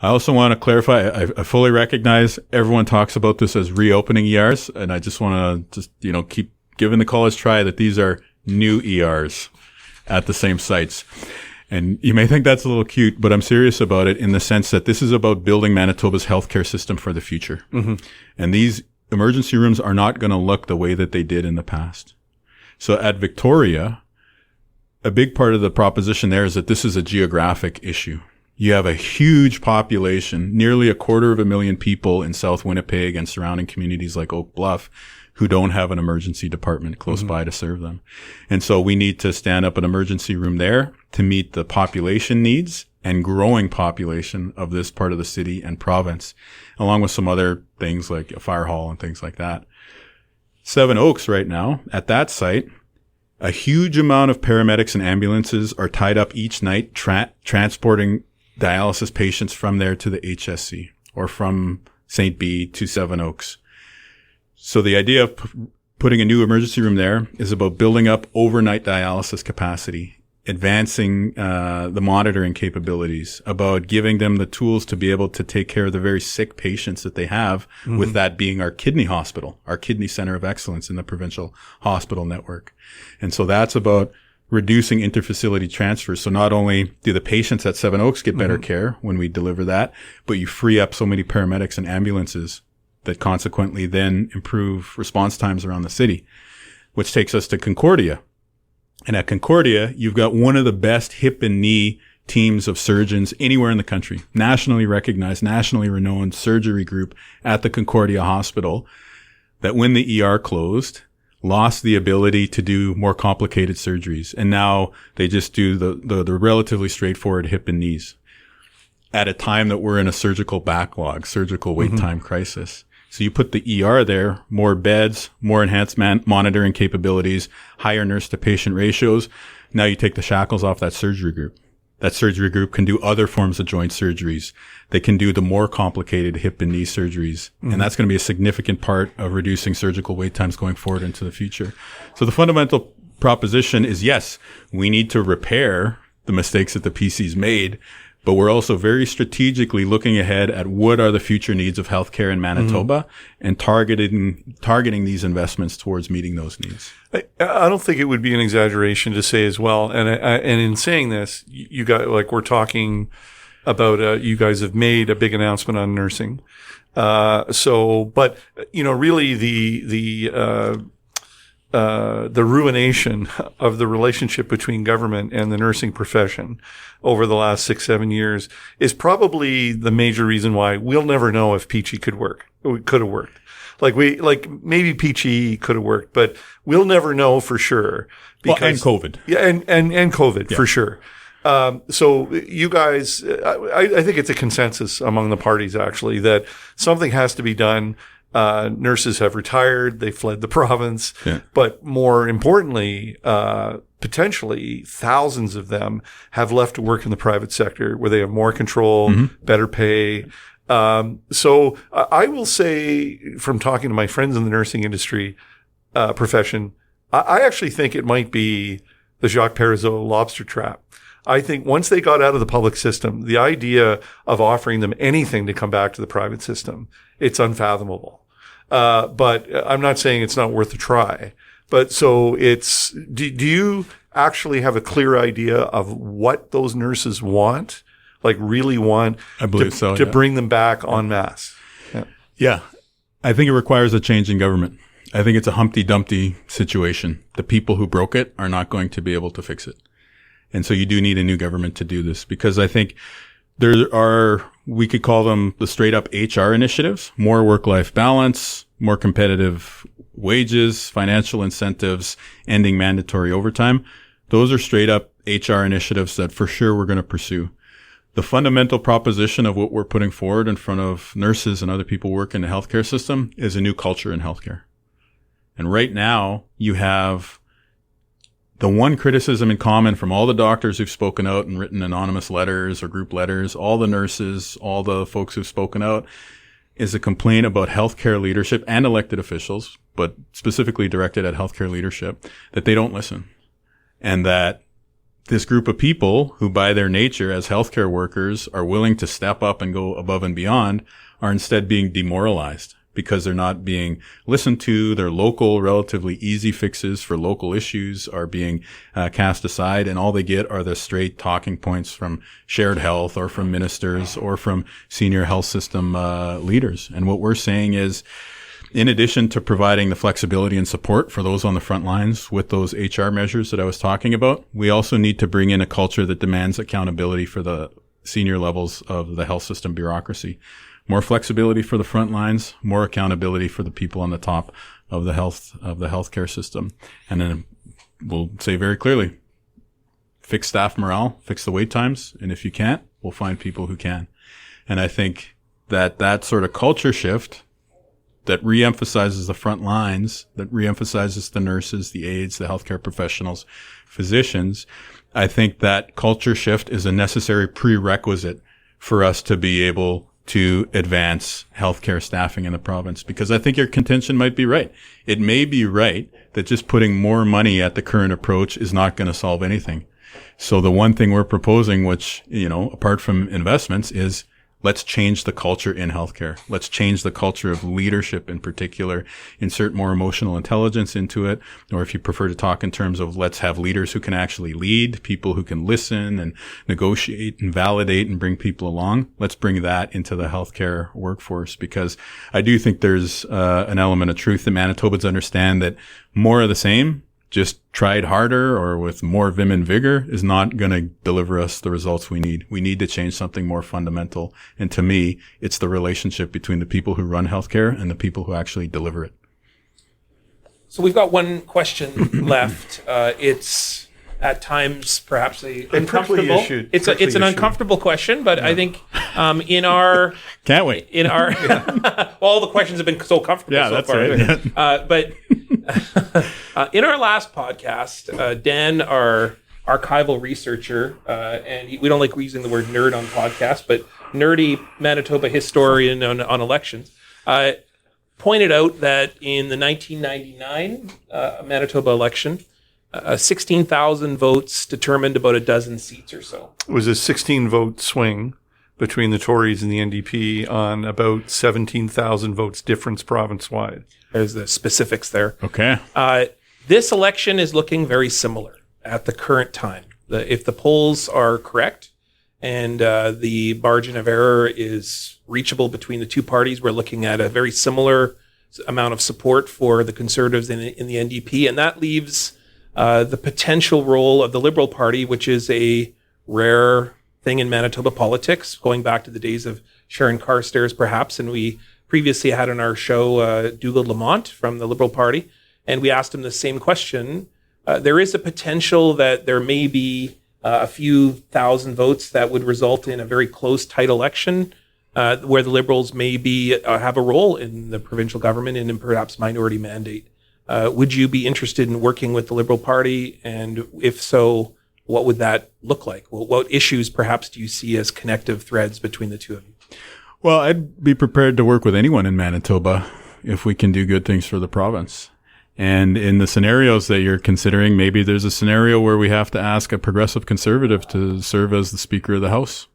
I also want to clarify, I fully recognize everyone talks about this as reopening ERs, and I just want to keep giving the college try that these are new ERs at the same sites. And you may think that's a little cute, but I'm serious about it in the sense that this is about building Manitoba's healthcare system for the future. Mm-hmm. And these emergency rooms are not going to look the way that they did in the past. So at Victoria, a big part of the proposition there is that this is a geographic issue. You have a huge population, nearly 250,000 people in South Winnipeg and surrounding communities like Oak Bluff, who don't have an emergency department close by to serve them. And so we need to stand up an emergency room there to meet the population needs and growing population of this part of the city and province, along with some other things like a fire hall and things like that. Seven Oaks right now, at that site, a huge amount of paramedics and ambulances are tied up each night transporting dialysis patients from there to the HSC or from St. B to Seven Oaks. So the idea of putting a new emergency room there is about building up overnight dialysis capacity, advancing the monitoring capabilities, about giving them the tools to be able to take care of the very sick patients that they have, with that being our kidney hospital, our kidney center of excellence in the provincial hospital network. And so that's about reducing interfacility transfers. So not only do the patients at Seven Oaks get better care when we deliver that, but you free up so many paramedics and ambulances that consequently then improve response times around the city, which takes us to Concordia. And at Concordia, you've got one of the best hip and knee teams of surgeons anywhere in the country, nationally recognized, nationally renowned surgery group at the Concordia Hospital that when the ER closed, lost the ability to do more complicated surgeries. And now they just do the relatively straightforward hip and knees at a time that we're in a surgical backlog, surgical wait time crisis. So you put the ER there, more beds, more enhanced monitoring capabilities, higher nurse to patient ratios. Now you take the shackles off that surgery group. That surgery group can do other forms of joint surgeries. They can do the more complicated hip and knee surgeries. And that's going to be a significant part of reducing surgical wait times going forward into the future. So the fundamental proposition is, yes, we need to repair the mistakes that the PCs made, but we're also very strategically looking ahead at what are the future needs of healthcare in Manitoba and targeting these investments towards meeting those needs. I don't think it would be an exaggeration to say as well. And in saying this, you got, like, we're talking about, you guys have made a big announcement on nursing. But, really the ruination of the relationship between government and the nursing profession over the last 6-7 years is probably the major reason why we'll never know if Peachy could have worked. Maybe Peachy could have worked, but we'll never know for sure. And COVID. Yeah. And COVID for sure. So you guys, I think it's a consensus among the parties actually that something has to be done. Nurses have retired. They fled the province. Yeah. But more importantly, potentially thousands of them have left to work in the private sector where they have more control, better pay. So I will say from talking to my friends in the nursing industry, profession, I actually think it might be the Jacques Parizeau lobster trap. I think once they got out of the public system, the idea of offering them anything to come back to the private system, it's unfathomable. But I'm not saying it's not worth a try. But so do you actually have a clear idea of what those nurses want? like really want I believe to bring them back en masse. Yeah. I think it requires a change in government. I think it's a Humpty Dumpty situation. The people who broke it are not going to be able to fix it. And so you do need a new government to do this, because I think there are, we could call them the straight up HR initiatives, more work-life balance, more competitive wages, financial incentives, ending mandatory overtime. Those are straight up HR initiatives that for sure we're going to pursue. The fundamental proposition of what we're putting forward in front of nurses and other people working in the healthcare system is a new culture in healthcare. And right now you have the one criticism in common from all the doctors who've spoken out and written anonymous letters or group letters, all the nurses, all the folks who've spoken out, is a complaint about healthcare leadership and elected officials, but specifically directed at healthcare leadership, that they don't listen. And that this group of people who by their nature as healthcare workers are willing to step up and go above and beyond are instead being demoralized because they're not being listened to. Their local, relatively easy fixes for local issues are being cast aside, and all they get are the straight talking points from shared health or from ministers or from senior health system leaders. And what we're saying is, in addition to providing the flexibility and support for those on the front lines with those HR measures that I was talking about, we also need to bring in a culture that demands accountability for the senior levels of the health system bureaucracy. More flexibility for the front lines, more accountability for the people on the top of the healthcare system. And then we'll say very clearly, fix staff morale, fix the wait times. And if you can't, we'll find people who can. And I think that sort of culture shift that reemphasizes the front lines, that reemphasizes the nurses, the aides, the healthcare professionals, physicians, I think that culture shift is a necessary prerequisite for us to be able to advance healthcare staffing in the province, because I think your contention might be right. It may be right that just putting more money at the current approach is not going to solve anything. So the one thing we're proposing, which, apart from investments, is let's change the culture in healthcare. Let's change the culture of leadership in particular, insert more emotional intelligence into it. Or if you prefer to talk in terms of let's have leaders who can actually lead, people who can listen and negotiate and validate and bring people along. Let's bring that into the healthcare workforce, because I do think there's an element of truth that Manitobans understand that more of the same, just tried harder or with more vim and vigor, is not going to deliver us the results we need. We need to change something more fundamental. And to me, it's the relationship between the people who run healthcare and the people who actually deliver it. So we've got one question left. It's at times perhaps uncomfortable. It's an uncomfortable question, but I think in our can't wait. In our all the questions have been so comfortable so that's far. Right. But in our last podcast, Dan, our archival researcher, and we don't like using the word nerd on podcasts, but nerdy Manitoba historian on elections, pointed out that in the 1999 Manitoba election, 16,000 votes determined about a dozen seats or so. It was a 16-vote swing between the Tories and the NDP on about 17,000 votes difference province-wide. There's the specifics there. Okay. This election is looking very similar at the current time. If the polls are correct and the margin of error is reachable between the two parties, we're looking at a very similar amount of support for the Conservatives in the NDP. And that leaves the potential role of the Liberal Party, which is a rare thing in Manitoba politics, going back to the days of Sharon Carstairs, perhaps. And we previously had on our show Dougald Lamont from the Liberal Party, and we asked him the same question. There is a potential that there may be a few thousand votes that would result in a very close, tight election where the Liberals maybe have a role in the provincial government and in perhaps minority mandate. Would you be interested in working with the Liberal Party? And if so, what would that look like? Well, what issues perhaps do you see as connective threads between the two of you? Well, I'd be prepared to work with anyone in Manitoba if we can do good things for the province. And in the scenarios that you're considering, maybe there's a scenario where we have to ask a progressive Conservative to serve as the Speaker of the House.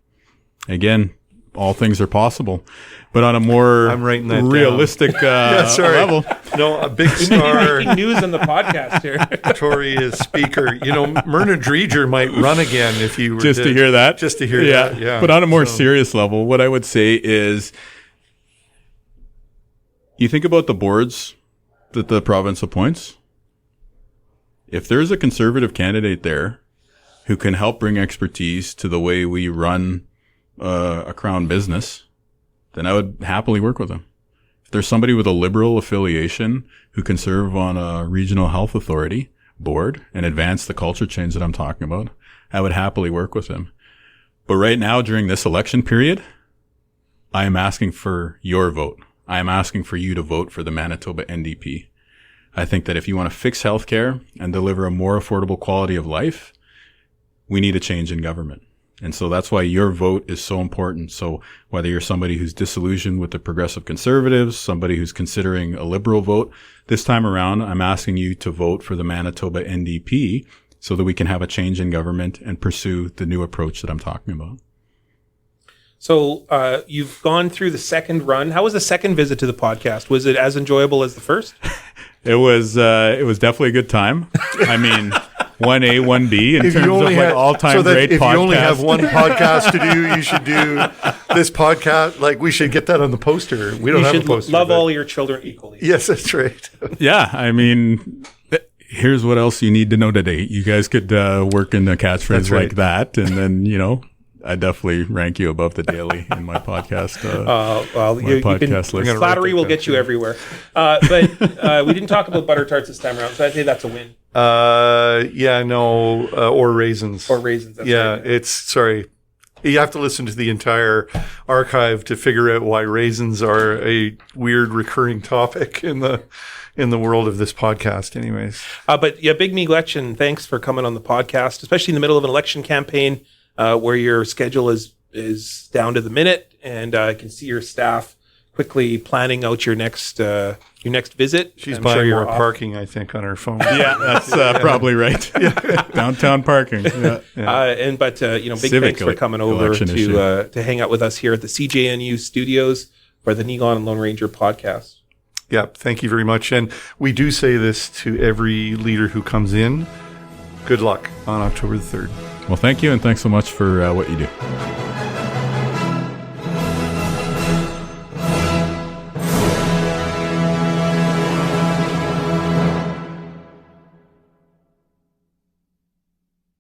Again, all things are possible. But on a more I'm writing that realistic level. No, a big We star. may be making news on the podcast here. Tory is speaker. You know, Myrna Dreger might run again if you were Just to hear that. Just to hear that, yeah. But on a more serious level, what I would say is you think about the boards that the province appoints. If there's a conservative candidate there who can help bring expertise to the way we run a Crown business, then I would happily work with them. If there's somebody with a Liberal affiliation who can serve on a regional health authority board and advance the culture change that I'm talking about, I would happily work with him. But right now, during this election period, I am asking for your vote. I am asking for you to vote for the Manitoba NDP. I think that if you want to fix healthcare and deliver a more affordable quality of life, we need a change in government. And so that's why your vote is so important. So whether you're somebody who's disillusioned with the Progressive Conservatives, somebody who's considering a Liberal vote, this time around, I'm asking you to vote for the Manitoba NDP so that we can have a change in government and pursue the new approach that I'm talking about. So you've gone through the second run. How was the second visit to the podcast? Was it as enjoyable as the first? It was definitely a good time. I mean, 1A, 1B in terms of like all-time great podcasts. If you only have one podcast to do, you should do this podcast. Like, we should get that on the poster. We don't have a poster. Love all your children equally. Yes, that's right. Yeah, I mean, here's what else you need to know today. You guys could work in a catchphrase like that, and then, you know, I definitely rank you above the daily in my podcast. Podcast list. Flattery will get you everywhere. But we didn't talk about butter tarts this time around, so I'd say that's a win. Or raisins. Or raisins. That's right. Sorry. You have to listen to the entire archive to figure out why raisins are a weird recurring topic in the world of this podcast anyways. But yeah, big miigwech, thanks for coming on the podcast, especially in the middle of an election campaign. Where your schedule is down to the minute, and I can see your staff quickly planning out your next visit. She's buying more parking, I think, on her phone. Yeah, that's probably right. Downtown parking. Yeah. Big thanks for coming over to hang out with us here at the CJNU studios for the Niigaan and Lone Ranger podcast. Yeah, thank you very much. And we do say this to every leader who comes in. Good luck on October the 3rd. Well, thank you, and thanks so much for what you do.